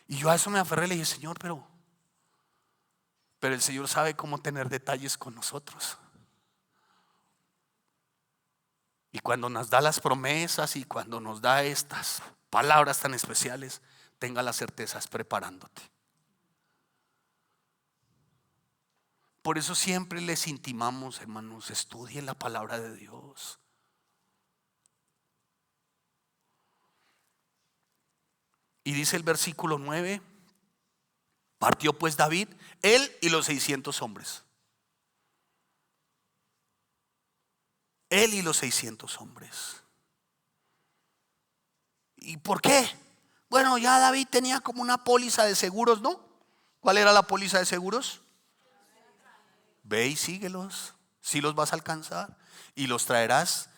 Y yo a eso me aferré y le dije, Señor, pero el Señor sabe cómo tener detalles con nosotros. Y cuando nos da las promesas y cuando nos da estas palabras tan especiales, tenga la certeza, es preparándote. Por eso siempre les intimamos, hermanos, estudien la palabra de Dios. Y dice el versículo 9, partió pues David, él y los 600 hombres. Él y los 600 hombres. ¿Y por qué? Bueno, ya David tenía como una póliza de seguros, ¿no? ¿Cuál era la póliza de seguros? Ve y síguelos, si los vas a alcanzar, y los traerás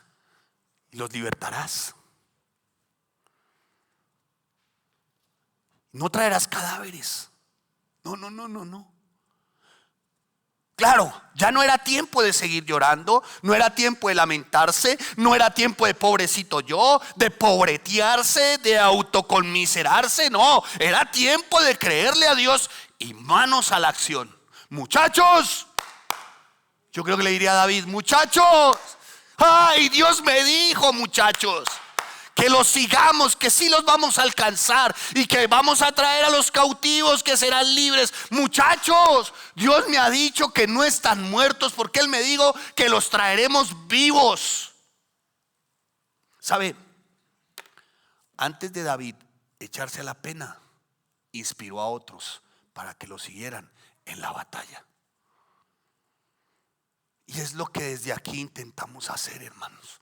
y los libertarás. No traerás cadáveres. No. Claro, ya no era tiempo de seguir llorando, no era tiempo de lamentarse, no era tiempo de pobrecito yo, de pobretearse, de autoconmiserarse, no, era tiempo de creerle a Dios y manos a la acción. Muchachos, yo creo que le diría a David, muchachos, ay, Dios me dijo, muchachos, que los sigamos, que sí los vamos a alcanzar y que vamos a traer a los cautivos que serán libres. Muchachos, Dios me ha dicho que no están muertos porque Él me dijo que los traeremos vivos. ¿Sabe? Antes de David echarse a la pena, inspiró a otros para que lo siguieran en la batalla. Y es lo que desde aquí intentamos hacer, hermanos.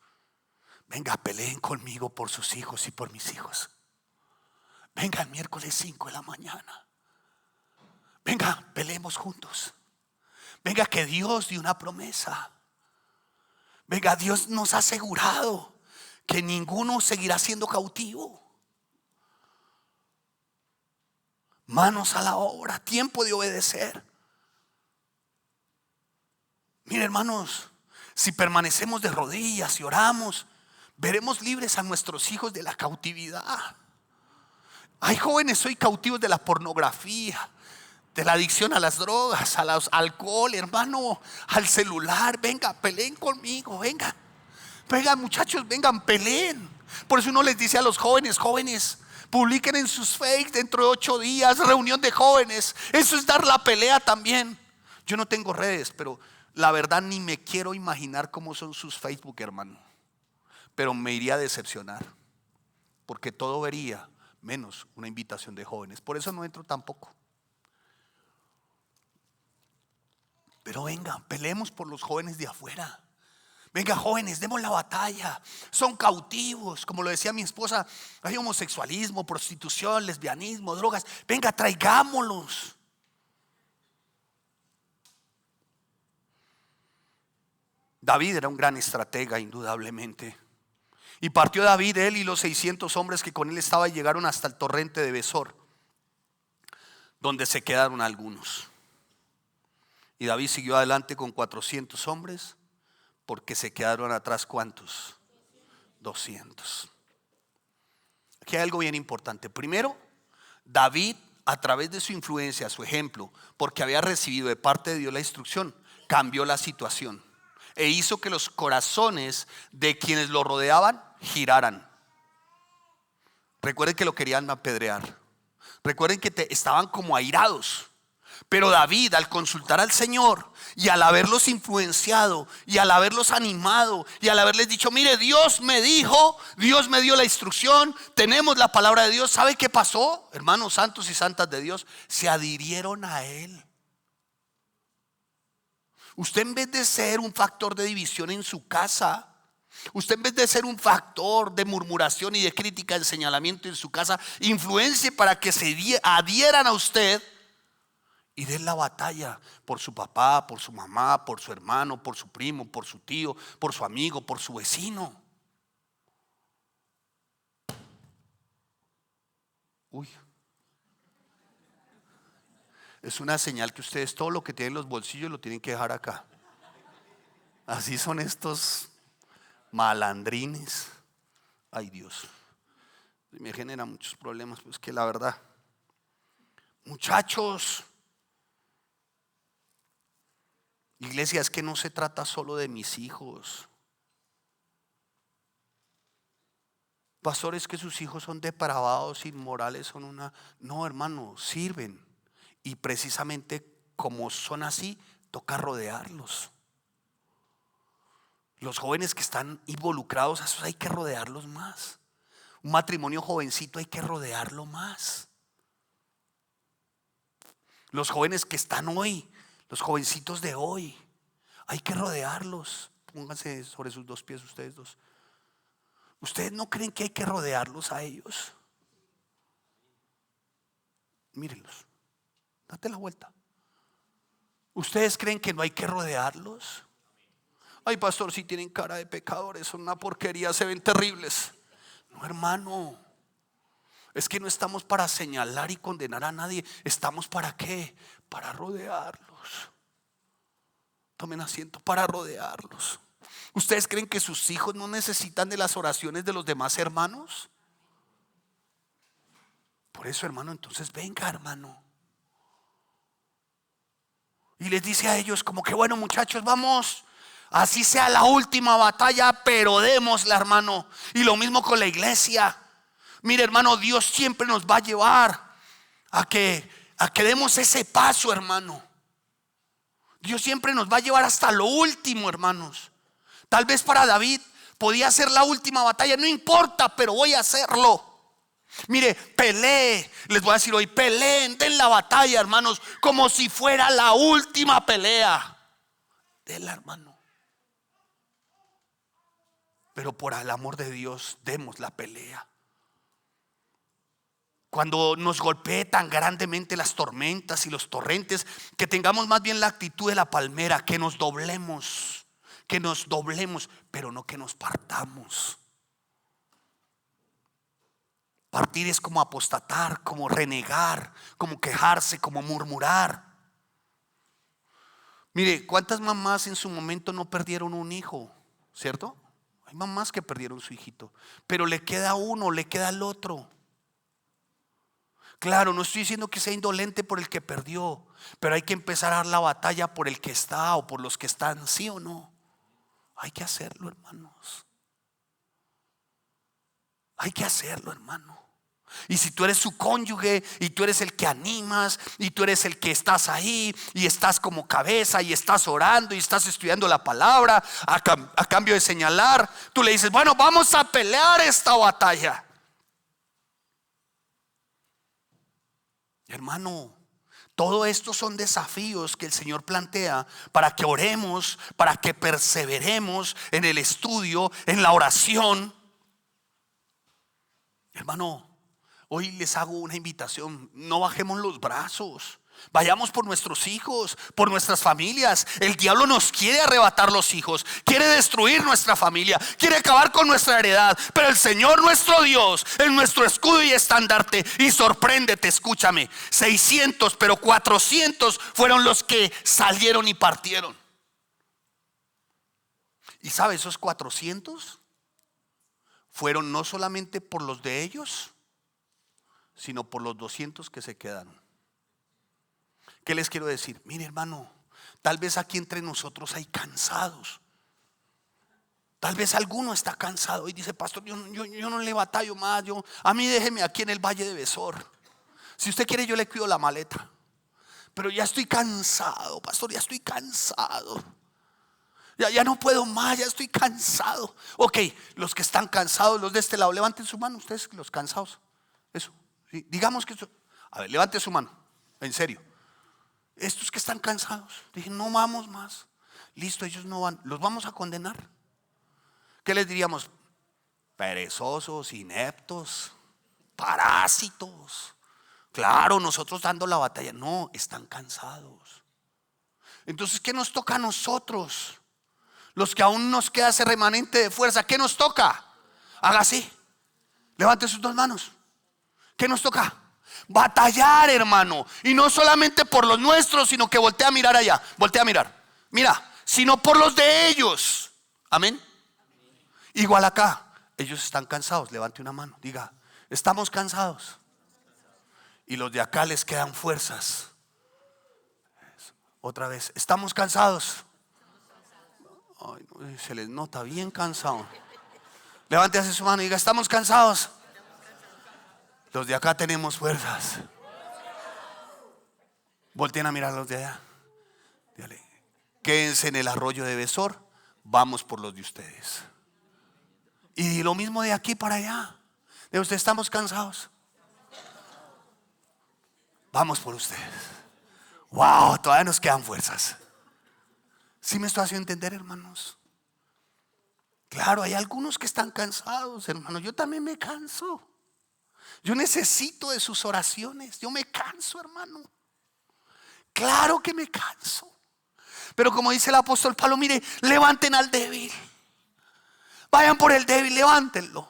Venga, peleen conmigo por sus hijos y por mis hijos. Venga el miércoles 5 de la mañana. Venga, peleemos juntos. Venga, que Dios dio una promesa. Venga, Dios nos ha asegurado que ninguno seguirá siendo cautivo. Manos a la obra, tiempo de obedecer. Mire, hermanos, si permanecemos de rodillas y oramos, veremos libres a nuestros hijos de la cautividad. Hay jóvenes hoy cautivos de la pornografía, de la adicción a las drogas, al alcohol, hermano, al celular. Venga, peleen conmigo, venga. Vengan, muchachos, vengan, peleen. Por eso uno les dice a los jóvenes, publiquen en sus fakes dentro de 8 días, reunión de jóvenes. Eso es dar la pelea también. Yo no tengo redes, pero la verdad ni me quiero imaginar cómo son sus Facebook, hermano. Pero me iría a decepcionar, porque todo vería menos una invitación de jóvenes. Por eso no entro tampoco. Pero venga, peleemos por los jóvenes de afuera. Venga, jóvenes, demos la batalla. Son cautivos, como lo decía mi esposa. Hay homosexualismo, prostitución, lesbianismo, drogas. Venga, traigámoslos. David era un gran estratega, indudablemente. Y partió David, él y los 600 hombres que con él estaban, y llegaron hasta el torrente de Besor, donde se quedaron algunos. Y David siguió adelante con 400 hombres, porque se quedaron atrás, ¿cuántos? 200. Aquí hay algo bien importante. Primero, David, a través de su influencia, su ejemplo, porque había recibido de parte de Dios la instrucción, cambió la situación e hizo que los corazones de quienes lo rodeaban giraran. Recuerden que lo querían apedrear. Recuerden que estaban como airados. Pero David, al consultar al Señor y al haberlos influenciado y al haberlos animado y al haberles dicho, mire, Dios me dijo, Dios me dio la instrucción, tenemos la palabra de Dios. ¿Sabe qué pasó? Hermanos santos y santas de Dios, se adhirieron a Él. Usted, en vez de ser un factor de división en su casa, usted, en vez de ser un factor de murmuración y de crítica, de señalamiento en su casa, influencie para que se adhieran a usted y den la batalla por su papá, por su mamá, por su hermano, por su primo, por su tío, por su amigo, por su vecino. Uy. Es una señal que ustedes todo lo que tienen en los bolsillos lo tienen que dejar acá. Así son estos malandrines. Ay, Dios. Me genera muchos problemas, pues que la verdad. Muchachos, iglesia, es que no se trata solo de mis hijos. Pastores, que sus hijos son depravados, inmorales, son una... No, hermano, sirven. Y precisamente como son así, toca rodearlos. Los jóvenes que están involucrados, a esos hay que rodearlos más. Un matrimonio jovencito hay que rodearlo más. Los jóvenes que están hoy, los jovencitos de hoy, hay que rodearlos. Pónganse sobre sus dos pies ustedes dos. ¿Ustedes no creen que hay que rodearlos a ellos? Mírenlos, date la vuelta. ¿Ustedes creen que no hay que rodearlos? Ay, pastor, si tienen cara de pecadores, son una porquería, se ven terribles. No, hermano, es que no estamos para señalar y condenar a nadie. ¿Estamos para qué? Para rodearlos. Tomen asiento, para rodearlos. ¿Ustedes creen que sus hijos no necesitan de las oraciones de los demás hermanos? Por eso, hermano, entonces venga, hermano. Y les dice a ellos como que bueno, muchachos, vamos, así sea la última batalla, pero démosla, hermano. Y lo mismo con la iglesia. Mire, hermano, Dios siempre nos va a llevar a que demos ese paso, hermano. Dios siempre nos va a llevar hasta lo último, hermanos. Tal vez para David podía ser la última batalla, no importa, pero voy a hacerlo. Mire, pelee, les voy a decir hoy, peleen, den la batalla, hermanos, como si fuera la última pelea. Denla, hermano. Pero por el amor de Dios, demos la pelea. Cuando nos golpee tan grandemente las tormentas y los torrentes, que tengamos más bien la actitud de la palmera, que nos doblemos, pero no que nos partamos. Partir es como apostatar, como renegar, como quejarse, como murmurar. Mire, ¿cuántas mamás en su momento no perdieron un hijo? ¿Cierto? Hay mamás que perdieron su hijito, pero le queda uno, le queda el otro. Claro, no estoy diciendo que sea indolente por el que perdió, pero hay que empezar a dar la batalla por el que está o por los que están, ¿sí o no? Hay que hacerlo, hermanos. Hay que hacerlo, hermano. Y si tú eres su cónyuge y tú eres el que animas y tú eres el que estás ahí y estás como cabeza y estás orando y estás estudiando la palabra a cambio de señalar, tú le dices, bueno, vamos a pelear esta batalla. Hermano, todo esto son desafíos que el Señor plantea para que oremos, para que perseveremos en el estudio, en la oración. Hermano, hoy les hago una invitación, no bajemos los brazos. Vayamos por nuestros hijos, por nuestras familias. El diablo nos quiere arrebatar los hijos, quiere destruir nuestra familia, quiere acabar con nuestra heredad. Pero el Señor nuestro Dios es nuestro escudo y estandarte. Y sorpréndete, escúchame, 600, pero 400 fueron los que salieron y partieron. Y sabe, esos 400 fueron no solamente por los de ellos, sino por los 200 que se quedaron. ¿Qué les quiero decir? Mire, hermano, tal vez aquí entre nosotros hay cansados. Tal vez alguno está cansado y dice, pastor, yo no le batallo más. A mí déjeme aquí en el Valle de Besor. Si usted quiere, yo le cuido la maleta. Pero ya estoy cansado, pastor, ya estoy cansado. Ya no puedo más, ya estoy cansado. Ok, los que están cansados, los de este lado, levanten su mano, ustedes los cansados. Eso, sí, digamos que eso. A ver, levante su mano, en serio. Estos que están cansados, dije, no vamos más. Listo, ellos no van, los vamos a condenar. ¿Qué les diríamos? Perezosos, ineptos, parásitos. Claro, nosotros dando la batalla. No, están cansados. Entonces, ¿qué nos toca a nosotros? Los que aún nos queda ese remanente de fuerza, ¿qué nos toca? Haga así, levante sus dos manos. ¿Qué nos toca? Batallar, hermano. Y no solamente por los nuestros, sino que voltea a mirar allá. Voltea a mirar. Mira, sino por los de ellos. Amén. Igual acá. Ellos están cansados. Levante una mano. Diga, estamos cansados. Y los de acá les quedan fuerzas. Otra vez, estamos cansados. Ay, se les nota bien cansado. Levante así su mano y diga, estamos cansados. Los de acá tenemos fuerzas. Volteen a mirar a los de allá. Dígale, quédense en el arroyo de Besor. Vamos por los de ustedes. Y lo mismo de aquí para allá. De ustedes estamos cansados. Vamos por ustedes. Wow, todavía nos quedan fuerzas. ¿Sí me estoy haciendo entender, hermanos? Claro, hay algunos que están cansados, hermano. Yo también me canso. Yo necesito de sus oraciones. Yo me canso, hermano. Claro que me canso. Pero como dice el apóstol Pablo, mire, levanten al débil. Vayan por el débil, levántenlo.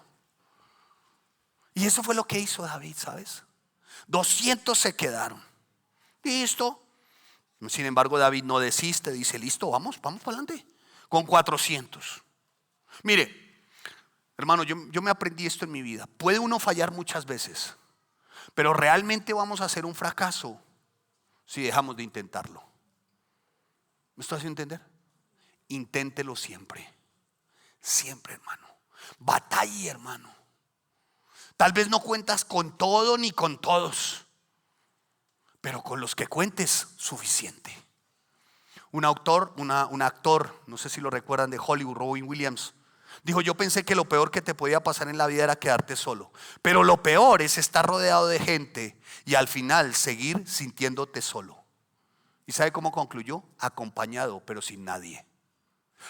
Y eso fue lo que hizo David, ¿sabes? 200 se quedaron. Listo. Sin embargo, David no desiste. Dice, listo, vamos para adelante. Con 400. Mire, hermano, yo me aprendí esto en mi vida. Puede uno fallar muchas veces, pero realmente vamos a hacer un fracaso si dejamos de intentarlo. ¿Me estoy haciendo entender? Inténtelo siempre. Siempre, hermano. Batalla, hermano. Tal vez no cuentas con todo ni con todos, pero con los que cuentes, suficiente. Un actor, no sé si lo recuerdan, de Hollywood, Robin Williams, dijo, yo pensé que lo peor que te podía pasar en la vida era quedarte solo, pero lo peor es estar rodeado de gente y al final seguir sintiéndote solo. ¿Y sabe cómo concluyó? Acompañado, pero sin nadie.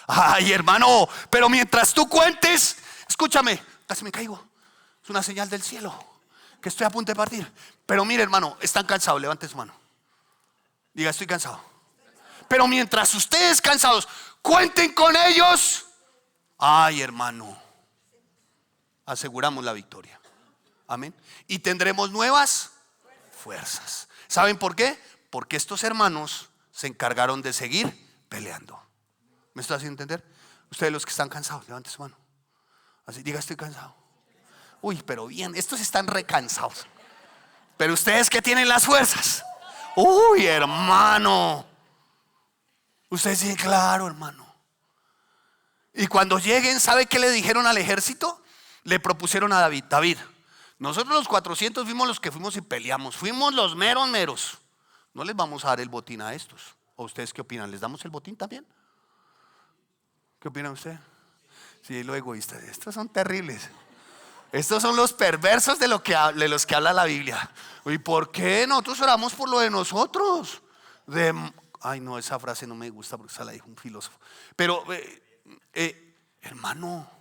Ay, hermano, pero mientras tú cuentes, escúchame, casi me caigo. Es una señal del cielo que estoy a punto de partir. Pero mire, hermano, están cansados, levante su mano. Diga, estoy cansado. Pero mientras ustedes cansados cuenten con ellos, ay, hermano, aseguramos la victoria. Amén. Y tendremos nuevas fuerzas. ¿Saben por qué? Porque estos hermanos se encargaron de seguir peleando. ¿Me estoy haciendo entender? Ustedes los que están cansados, levanten su mano. Así, diga, estoy cansado. Uy, pero bien, estos están recansados. Pero ustedes que tienen las fuerzas. Uy, hermano. Ustedes dicen, claro, hermano. Y cuando lleguen, ¿sabe qué le dijeron al ejército? Le propusieron a David, David, nosotros los 400 fuimos los que fuimos y peleamos. Fuimos los meros. No les vamos a dar el botín a estos. ¿O ustedes qué opinan? ¿Les damos el botín también? ¿Qué opinan ustedes? Sí, lo egoísta. Estos son terribles. Estos son los perversos de los que habla la Biblia. ¿Y por qué nosotros oramos por lo de nosotros? Ay, no, esa frase no me gusta porque esa la dijo un filósofo. Pero, hermano,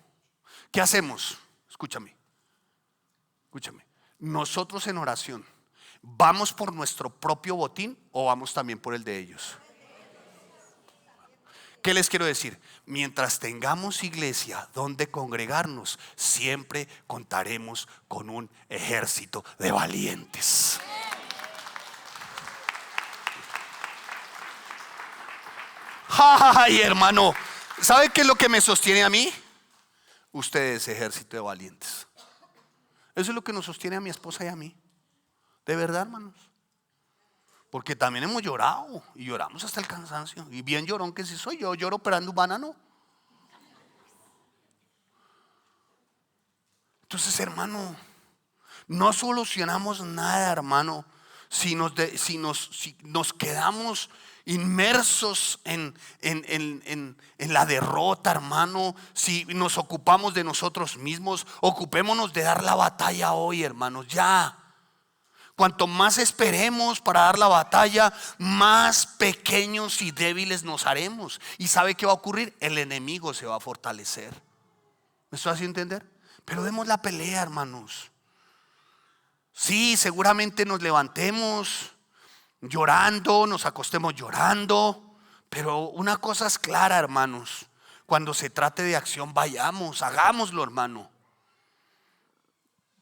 ¿qué hacemos? Escúchame. Nosotros en oración, ¿vamos por nuestro propio botín o vamos también por el de ellos? ¿Qué les quiero decir? Mientras tengamos iglesia donde congregarnos, siempre contaremos con un ejército de valientes. Ay, hermano, ¿sabe qué es lo que me sostiene a mí? Ustedes, ejército de valientes. Eso es lo que nos sostiene a mi esposa y a mí. De verdad, hermanos. Porque también hemos llorado y lloramos hasta el cansancio. Y bien llorón que si soy yo, lloro operando un banano. Entonces, hermano, no solucionamos nada, hermano, si nos quedamos inmersos en la derrota, hermano. Si nos ocupamos de nosotros mismos, ocupémonos de dar la batalla hoy, hermanos, ya. Cuanto más esperemos para dar la batalla, más pequeños y débiles nos haremos. ¿Y sabe qué va a ocurrir? El enemigo se va a fortalecer. ¿Me estoy haciendo entender? Pero demos la pelea, hermanos. Sí, seguramente nos levantemos llorando, nos acostemos llorando. Pero una cosa es clara, hermanos. Cuando se trate de acción, vayamos, hagámoslo, hermano.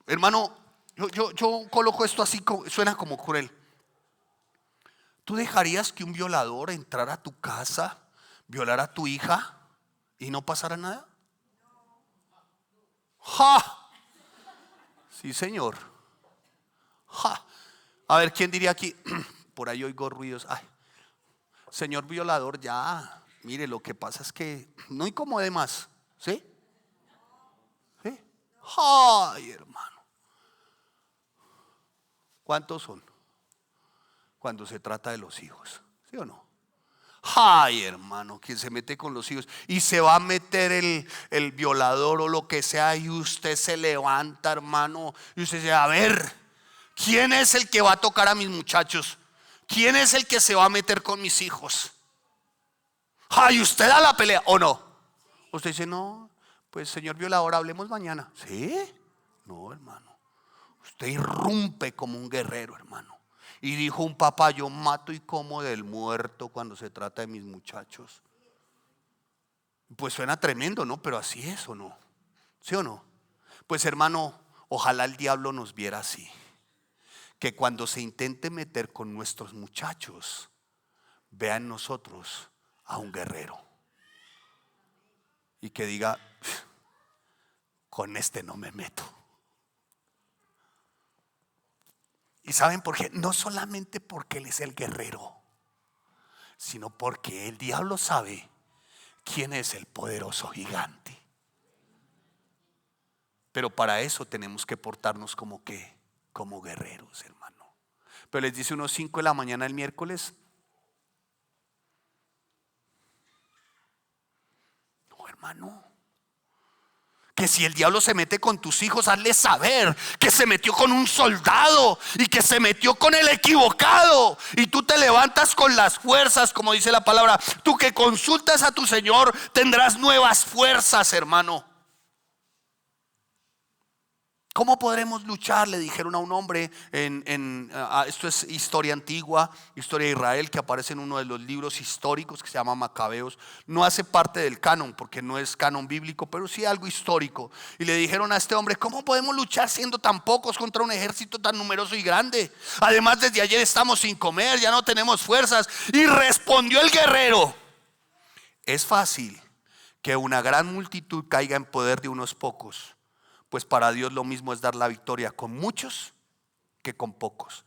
Hermano, Yo coloco esto así, suena como cruel. ¿Tú dejarías que un violador entrara a tu casa, violara a tu hija y no pasara nada? ¡Ja! Sí, señor. ¡Ja! A ver, ¿quién diría aquí? Por ahí oigo ruidos. Ay, señor violador, ya. Mire, lo que pasa es que no incomode más. ¿Sí? ¿Sí? Ay, hermano. ¿Cuántos son? Cuando se trata de los hijos. ¿Sí o no? Ay, hermano, quien se mete con los hijos y se va a meter el violador o lo que sea, y usted se levanta, hermano, y usted dice: a ver, ¿quién es el que va a tocar a mis muchachos? ¿Quién es el que se va a meter con mis hijos? Ay, ¿usted da la pelea o no? Usted dice: no, pues señor violador, hablemos mañana. ¿Sí? No, hermano, usted irrumpe como un guerrero, hermano. Y dijo un papá: yo mato y como del muerto cuando se trata de mis muchachos. Pues suena tremendo, ¿no? Pero así es, ¿o no? ¿Sí o no? Pues hermano, ojalá el diablo nos viera así, que cuando se intente meter con nuestros muchachos, vea en nosotros a un guerrero y que diga: con este no me meto. ¿Y saben por qué? No solamente porque él es el guerrero, sino porque el diablo sabe quién es el poderoso gigante. Pero para eso tenemos que portarnos como que, como guerreros, hermano. Pero les dice unos 5 de la mañana el miércoles: no, hermano, que si el diablo se mete con tus hijos, hazle saber que se metió con un soldado y que se metió con el equivocado. Y tú te levantas con las fuerzas, como dice la palabra. Tú que consultas a tu Señor tendrás nuevas fuerzas, hermano. ¿Cómo podremos luchar? Le dijeron a un hombre esto es historia antigua, historia de Israel, que aparece en uno de los libros históricos que se llama Macabeos. No hace parte del canon porque no es canon bíblico, pero sí algo histórico. Y le dijeron a este hombre: ¿cómo podemos luchar siendo tan pocos contra un ejército tan numeroso y grande? Además, desde ayer estamos sin comer, ya no tenemos fuerzas. Y respondió el guerrero: es fácil que una gran multitud caiga en poder de unos pocos, pues para Dios lo mismo es dar la victoria con muchos que con pocos.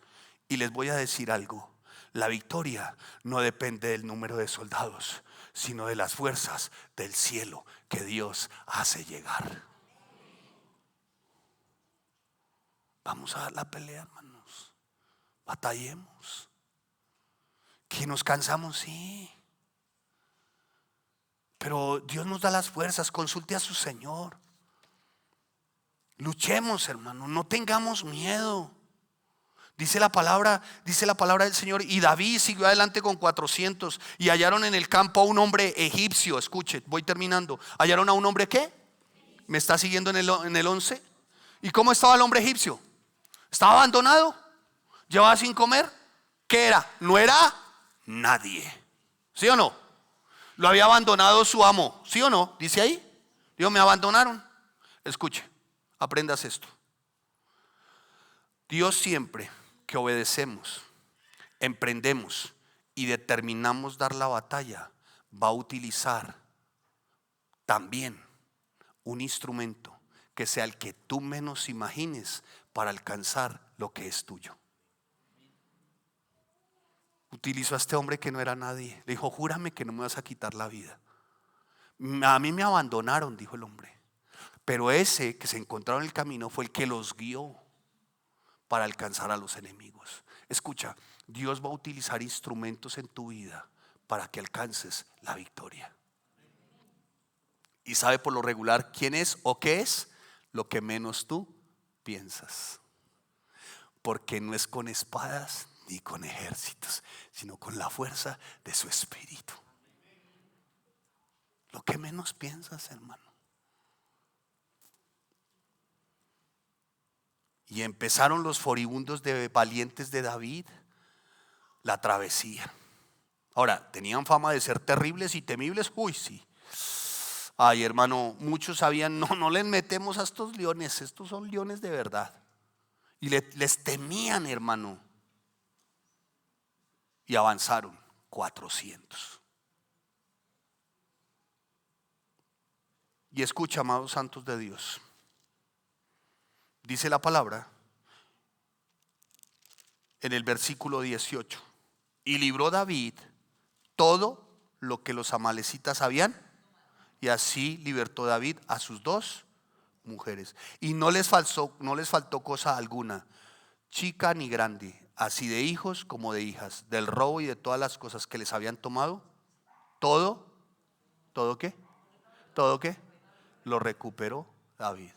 Y les voy a decir algo: la victoria no depende del número de soldados, sino de las fuerzas del cielo que Dios hace llegar. Vamos a dar la pelea, hermanos. Batallemos. Que nos cansamos, sí, pero Dios nos da las fuerzas. Consulte a su Señor. Luchemos, hermano, no tengamos miedo. Dice la palabra del Señor: y David siguió adelante con 400 y hallaron en el campo a un hombre egipcio. Escuche, voy terminando. ¿Hallaron a un hombre qué? ¿Me está siguiendo en el 11? ¿Y cómo estaba el hombre egipcio? Estaba abandonado, llevaba sin comer. ¿Qué era? No era nadie. ¿Sí o no? Lo había abandonado su amo. ¿Sí o no? Dice ahí. Dios: me abandonaron. Escuche, aprendas esto. Dios, siempre que obedecemos, emprendemos y determinamos dar la batalla, va a utilizar también un instrumento que sea el que tú menos imagines para alcanzar lo que es tuyo. Utilizó a este hombre que no era nadie. Le dijo: júrame que no me vas a quitar la vida. A mí me abandonaron, dijo el hombre, pero ese que se encontraron en el camino fue el que los guió para alcanzar a los enemigos. Escucha, Dios va a utilizar instrumentos en tu vida para que alcances la victoria. Y sabe por lo regular quién es o qué es lo que menos tú piensas. Porque no es con espadas ni con ejércitos, sino con la fuerza de su espíritu. Lo que menos piensas, hermano. Y empezaron los furibundos valientes de David la travesía. Ahora, tenían fama de ser terribles y temibles. Uy, sí. Ay, hermano, muchos sabían: no les metemos a estos leones, estos son leones de verdad. Y les temían, hermano. Y avanzaron 400. Y escucha, amados santos de Dios. Dice la palabra en el versículo 18. Y libró David todo lo que los amalecitas habían, y así libertó David a sus 2 mujeres. Y no les faltó cosa alguna, chica ni grande, así de hijos como de hijas, del robo y de todas las cosas que les habían tomado. ¿Todo qué? ¿Todo qué? Lo recuperó David.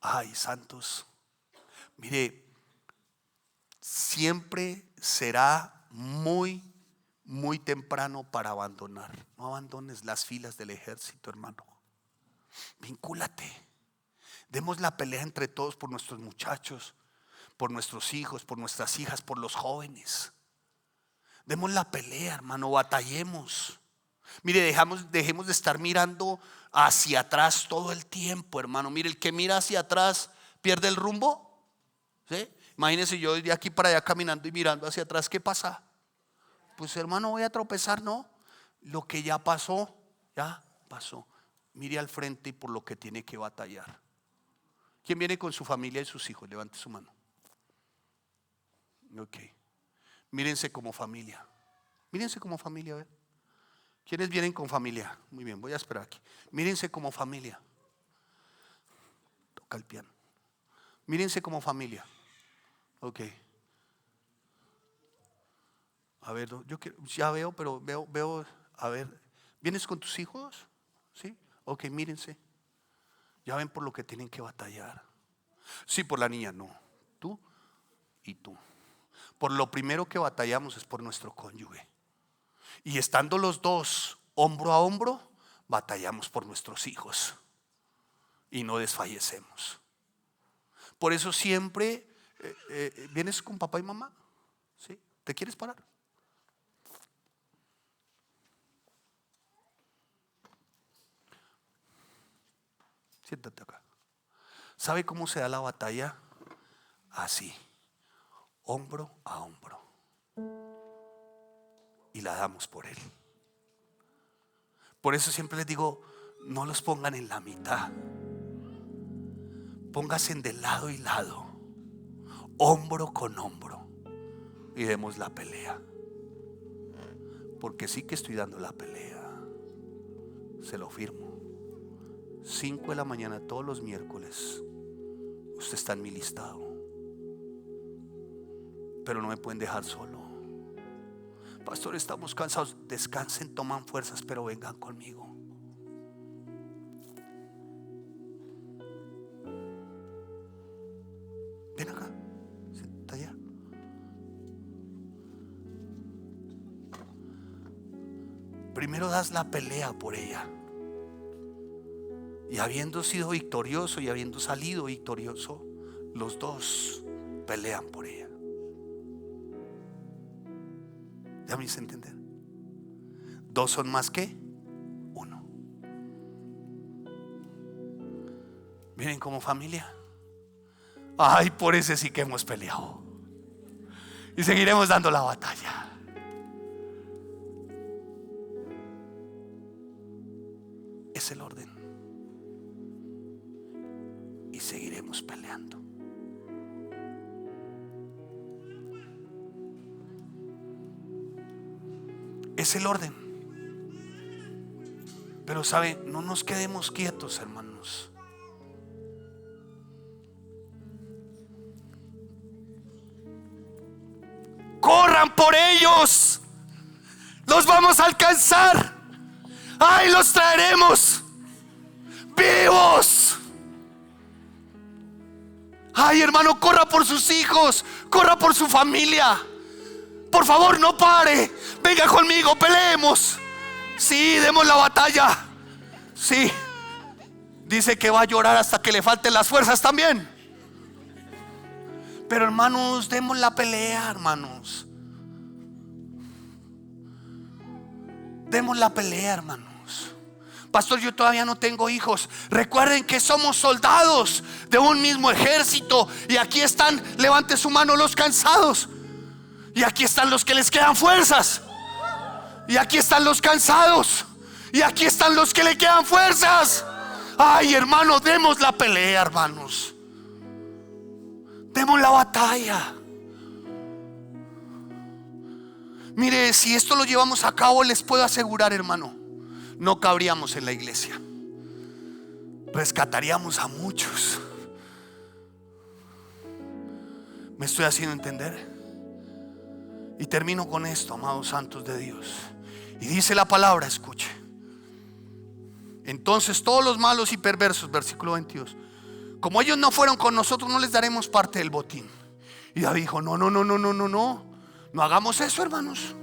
Ay, santos. Mire, siempre será muy temprano para abandonar. No abandones las filas del ejército, hermano. Vincúlate. Demos la pelea entre todos por nuestros muchachos, por nuestros hijos, por nuestras hijas, por los jóvenes. Demos la pelea, hermano, batallemos. Mire, dejemos de estar mirando hacia atrás todo el tiempo, hermano. Mire, el que mira hacia atrás pierde el rumbo, ¿sí? Imagínense yo de aquí para allá caminando y mirando hacia atrás, ¿qué pasa? Pues, hermano, voy a tropezar, ¿no? Lo que ya pasó, ya pasó. Mire al frente y por lo que tiene que batallar. ¿Quién viene con su familia y sus hijos? Levante su mano. Ok. Mírense como familia. Mírense como familia, a ver. ¿Quiénes vienen con familia? Muy bien, voy a esperar aquí. Mírense como familia. Toca el piano. Mírense como familia. Ok. A ver, yo ya veo, pero veo. A ver, ¿vienes con tus hijos? ¿Sí? Ok, mírense. Ya ven por lo que tienen que batallar. Sí, por la niña, no. Tú y tú. Por lo primero que batallamos es por nuestro cónyuge. Y estando los dos hombro a hombro, batallamos por nuestros hijos. Y no desfallecemos. Por eso siempre, ¿vienes con papá y mamá? ¿Sí? ¿Te quieres parar? Siéntate acá. ¿Sabe cómo se da la batalla? Así, hombro a hombro. Y la damos por él. Por eso siempre les digo, no los pongan en la mitad. Pónganse de lado y lado, hombro con hombro, y demos la pelea. Porque sí que estoy dando la pelea. Se lo firmo. 5 de la mañana todos los miércoles. Usted está en mi listado. Pero no me pueden dejar solo. Pastor, estamos cansados. Descansen, toman fuerzas, pero vengan conmigo. Ven acá, siéntate allá. Primero das la pelea por ella. Y habiendo sido victorioso y habiendo salido victorioso, los dos pelean por ella. ¿Ya me hice entender? 2 son más que 1. Miren como familia. Ay, por ese sí que hemos peleado. Y seguiremos dando la batalla. Es el orden. Y seguiremos peleando. Es el orden. Pero sabe, no nos quedemos quietos, hermanos. Corran por ellos. Los vamos a alcanzar. Ay, los traeremos vivos. Ay, hermano, corra por sus hijos, corra por su familia. Por favor, no pare. Venga conmigo, peleemos. Sí, demos la batalla. Sí. Dice que va a llorar hasta que le falten las fuerzas también. Pero hermanos, demos la pelea, hermanos. Demos la pelea, hermanos. Pastor, yo todavía no tengo hijos. Recuerden que somos soldados de un mismo ejército. Y aquí están, levante su mano, los cansados. Y aquí están los que les quedan fuerzas. Y aquí están los cansados. Y aquí están los que le quedan fuerzas. Ay, hermano, demos la pelea, hermanos. Demos la batalla. Mire, si esto lo llevamos a cabo, les puedo asegurar, hermano, no cabríamos en la iglesia. Rescataríamos a muchos. ¿Me estoy haciendo entender? Y termino con esto, amados santos de Dios. Y dice la palabra, escuche: entonces todos los malos y perversos, versículo 22, como ellos no fueron con nosotros, no les daremos parte del botín. Y David dijo: no hagamos eso, hermanos.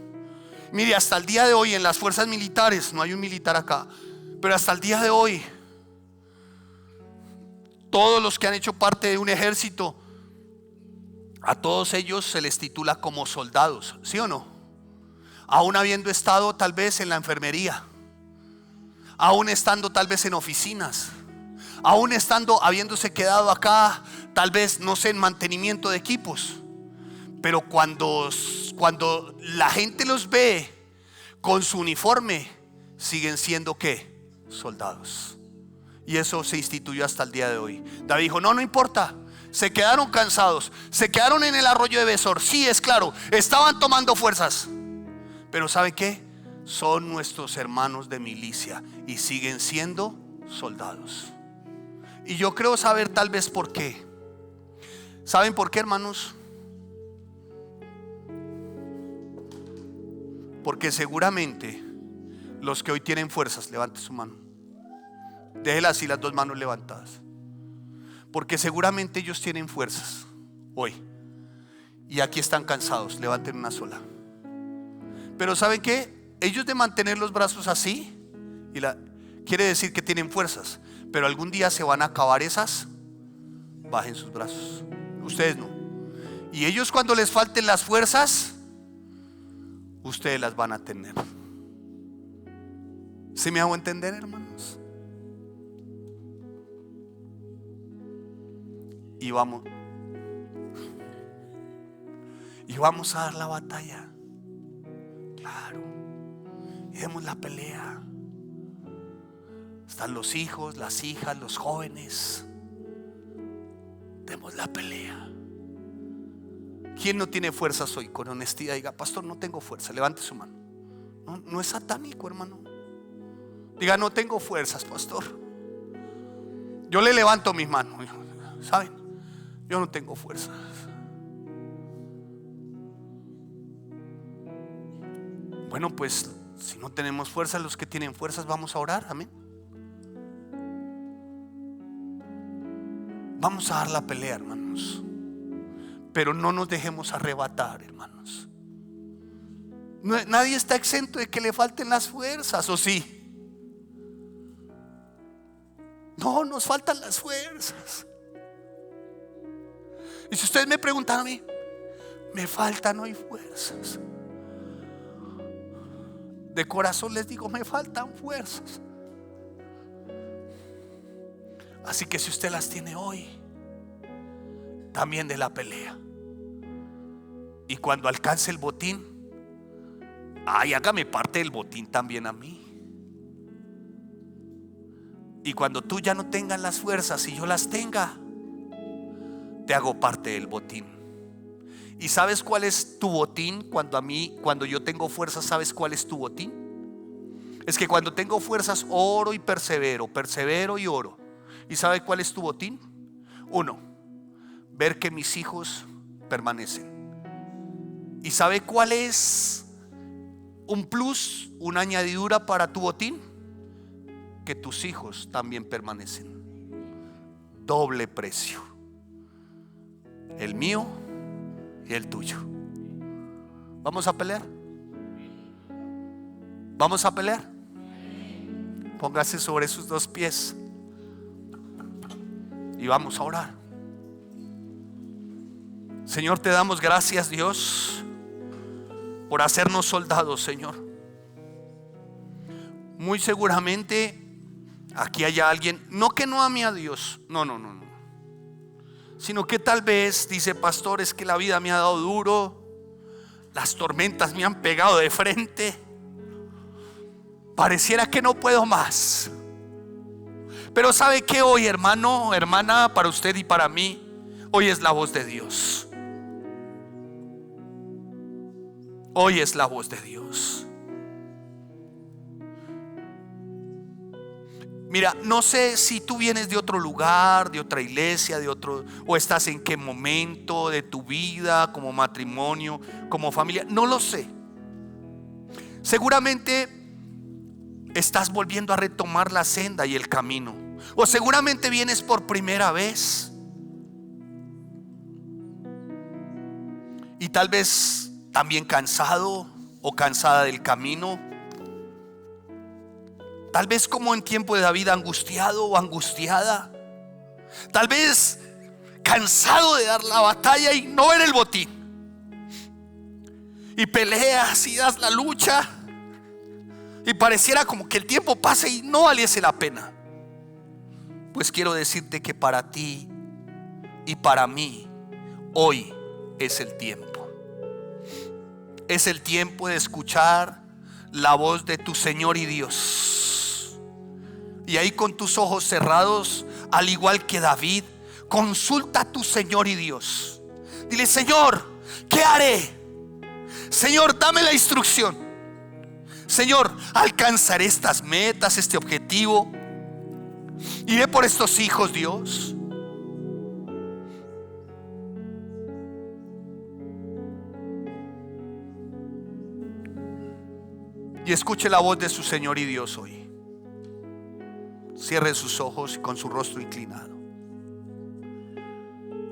Mire, hasta el día de hoy en las fuerzas militares, no hay un militar acá, pero hasta el día de hoy, todos los que han hecho parte de un ejército, a todos ellos se les titula como soldados, ¿sí o no? Aún habiendo estado tal vez en la enfermería, aún estando tal vez en oficinas, aún habiéndose quedado acá, tal vez, no sé, en mantenimiento de equipos. Pero cuando la gente los ve con su uniforme, siguen siendo ¿qué? Soldados. Y eso se instituyó hasta el día de hoy. David dijo: no importa. Se quedaron cansados, se quedaron en el arroyo de Besor. Sí, es claro, estaban tomando fuerzas. Pero ¿sabe qué? Son nuestros hermanos de milicia y siguen siendo soldados. Y yo creo saber tal vez por qué. ¿Saben por qué, hermanos? Porque seguramente los que hoy tienen fuerzas, levante su mano, déjela así, las dos manos levantadas. Porque seguramente ellos tienen fuerzas hoy y aquí están cansados, levanten una sola. Pero ¿saben qué? Ellos de mantener los brazos así, quiere decir que tienen fuerzas. Pero algún día se van a acabar esas. Bajen sus brazos. Ustedes no. Y ellos, cuando les falten las fuerzas, ustedes las van a tener. ¿Sí me hago entender, hermanos? Y vamos a dar la batalla. Claro. Y demos la pelea. Están los hijos, las hijas, los jóvenes. Demos la pelea. ¿Quién no tiene fuerzas hoy? Con honestidad diga: pastor, no tengo fuerza. Levante su mano. No es satánico, hermano. Diga: no tengo fuerzas, pastor. Yo le levanto mis manos. ¿Saben? Yo no tengo fuerzas. Bueno, pues si no tenemos fuerzas, los que tienen fuerzas, vamos a orar. Amén. Vamos a dar la pelea, hermanos. Pero no nos dejemos arrebatar, hermanos. Nadie está exento de que le falten las fuerzas, ¿o sí? No, nos faltan las fuerzas. Y si ustedes me preguntan a mí, me faltan hoy fuerzas. De corazón les digo: me faltan fuerzas. Así que si usted las tiene hoy, también de la pelea. Y cuando alcance el botín, hágame parte del botín también a mí. Y cuando tú ya no tengas las fuerzas y yo las tenga, te hago parte del botín. ¿Y sabes cuál es tu botín? Cuando yo tengo fuerzas, ¿sabes cuál es tu botín? Es que cuando tengo fuerzas, oro y persevero y oro. ¿Y sabe cuál es tu botín? Uno, ver que mis hijos permanecen. ¿Y sabe cuál es un plus, una añadidura para tu botín? Que tus hijos también permanecen. Doble precio. El mío y el tuyo. ¿Vamos a pelear? ¿Vamos a pelear? Póngase sobre sus dos pies y vamos a orar. Señor, te damos gracias, Dios, por hacernos soldados, Señor. Muy seguramente aquí haya alguien, no que no ame a Dios, no, sino que tal vez dice: pastor, es que la vida me ha dado duro, las tormentas me han pegado de frente, pareciera que no puedo más. Pero ¿sabe qué? Hoy, hermano, hermana, para usted y para mí, hoy es la voz de Dios. Hoy es la voz de Dios. Mira, no sé si tú vienes de otro lugar, de otra iglesia, o estás en qué momento de tu vida, como matrimonio, como familia, no lo sé. Seguramente estás volviendo a retomar la senda y el camino, o seguramente vienes por primera vez y tal vez también cansado o cansada del camino. Tal vez como en tiempo de David, angustiado o angustiada. Tal vez cansado de dar la batalla y no ver el botín. Y peleas y das la lucha y pareciera como que el tiempo pase y no valiese la pena. Pues quiero decirte que para ti y para mí hoy es el tiempo. Es el tiempo de escuchar la voz de tu Señor y Dios. Y ahí, con tus ojos cerrados, al igual que David, consulta a tu Señor y Dios. Dile: Señor, ¿qué haré? Señor, dame la instrucción. Señor, alcanzaré estas metas, este objetivo. Iré por estos hijos, Dios. Y escuche la voz de su Señor y Dios hoy. Cierre sus ojos con su rostro inclinado.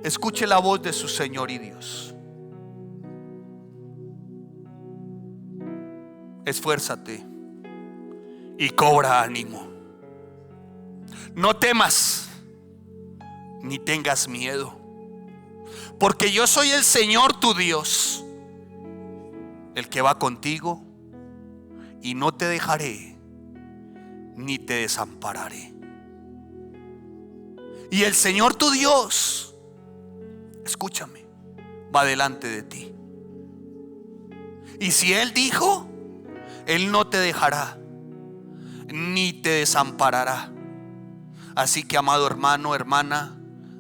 Escuche la voz de su Señor y Dios. Esfuérzate y cobra ánimo. No temas ni tengas miedo, porque yo soy el Señor tu Dios, el que va contigo, y no te dejaré ni te desampararé. Y el Señor tu Dios, escúchame, va delante de ti. Y si Él dijo, Él no te dejará ni te desamparará. Así que, amado hermano, hermana,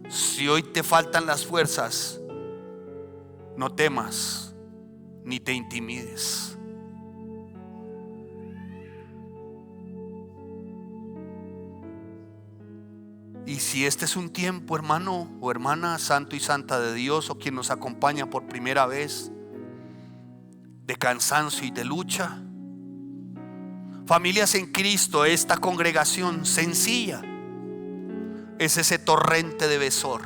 si hoy te faltan las fuerzas, no temas ni te intimides. Y si este es un tiempo, hermano o hermana, santo y santa de Dios, o quien nos acompaña por primera vez, de cansancio y de lucha, familias en Cristo, esta congregación sencilla es ese torrente de Besor,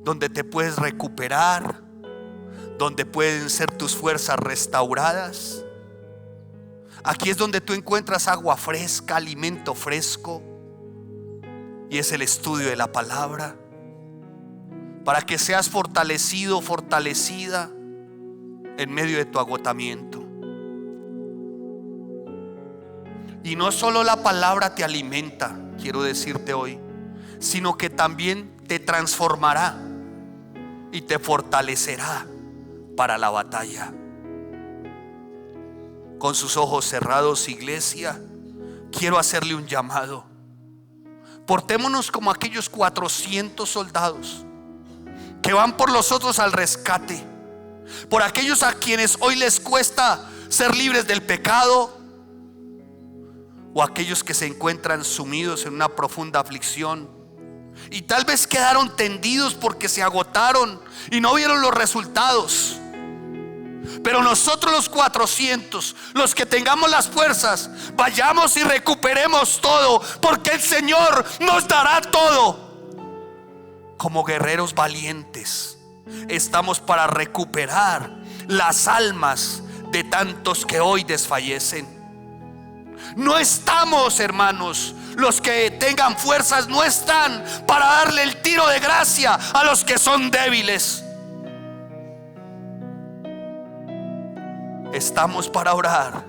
donde te puedes recuperar, donde pueden ser tus fuerzas restauradas. Aquí es donde tú encuentras agua fresca, alimento fresco. Y es el estudio de la palabra, para que seas fortalecido, fortalecida en medio de tu agotamiento. Y no solo la palabra te alimenta, quiero decirte hoy, sino que también te transformará y te fortalecerá para la batalla. Con sus ojos cerrados, iglesia, quiero hacerle un llamado. Portémonos como aquellos 400 soldados que van por los otros al rescate, por aquellos a quienes hoy les cuesta ser libres del pecado, o aquellos que se encuentran sumidos en una profunda aflicción y tal vez quedaron tendidos porque se agotaron y no vieron los resultados. Pero nosotros, los 400, los que tengamos las fuerzas, vayamos y recuperemos todo, porque el Señor nos dará todo. Como guerreros valientes, estamos para recuperar las almas de tantos que hoy desfallecen. No estamos, hermanos, los que tengan fuerzas no están para darle el tiro de gracia a los que son débiles. Estamos para orar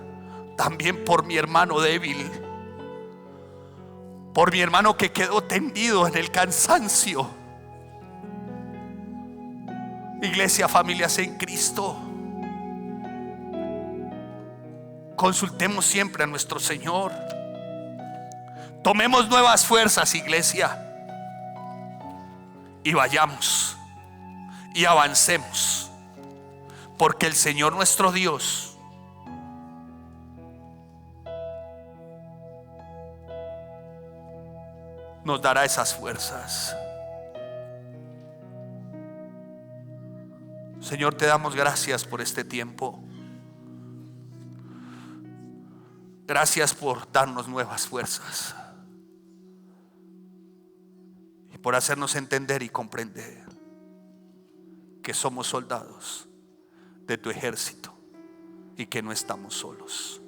también por mi hermano débil, por mi hermano que quedó tendido en el cansancio. Iglesia, familias en Cristo, consultemos siempre a nuestro Señor. Tomemos nuevas fuerzas, iglesia, y vayamos y avancemos, porque el Señor nuestro Dios nos dará esas fuerzas. Señor, te damos gracias por este tiempo. Gracias por darnos nuevas fuerzas y por hacernos entender y comprender que somos soldados de tu ejército y que no estamos solos.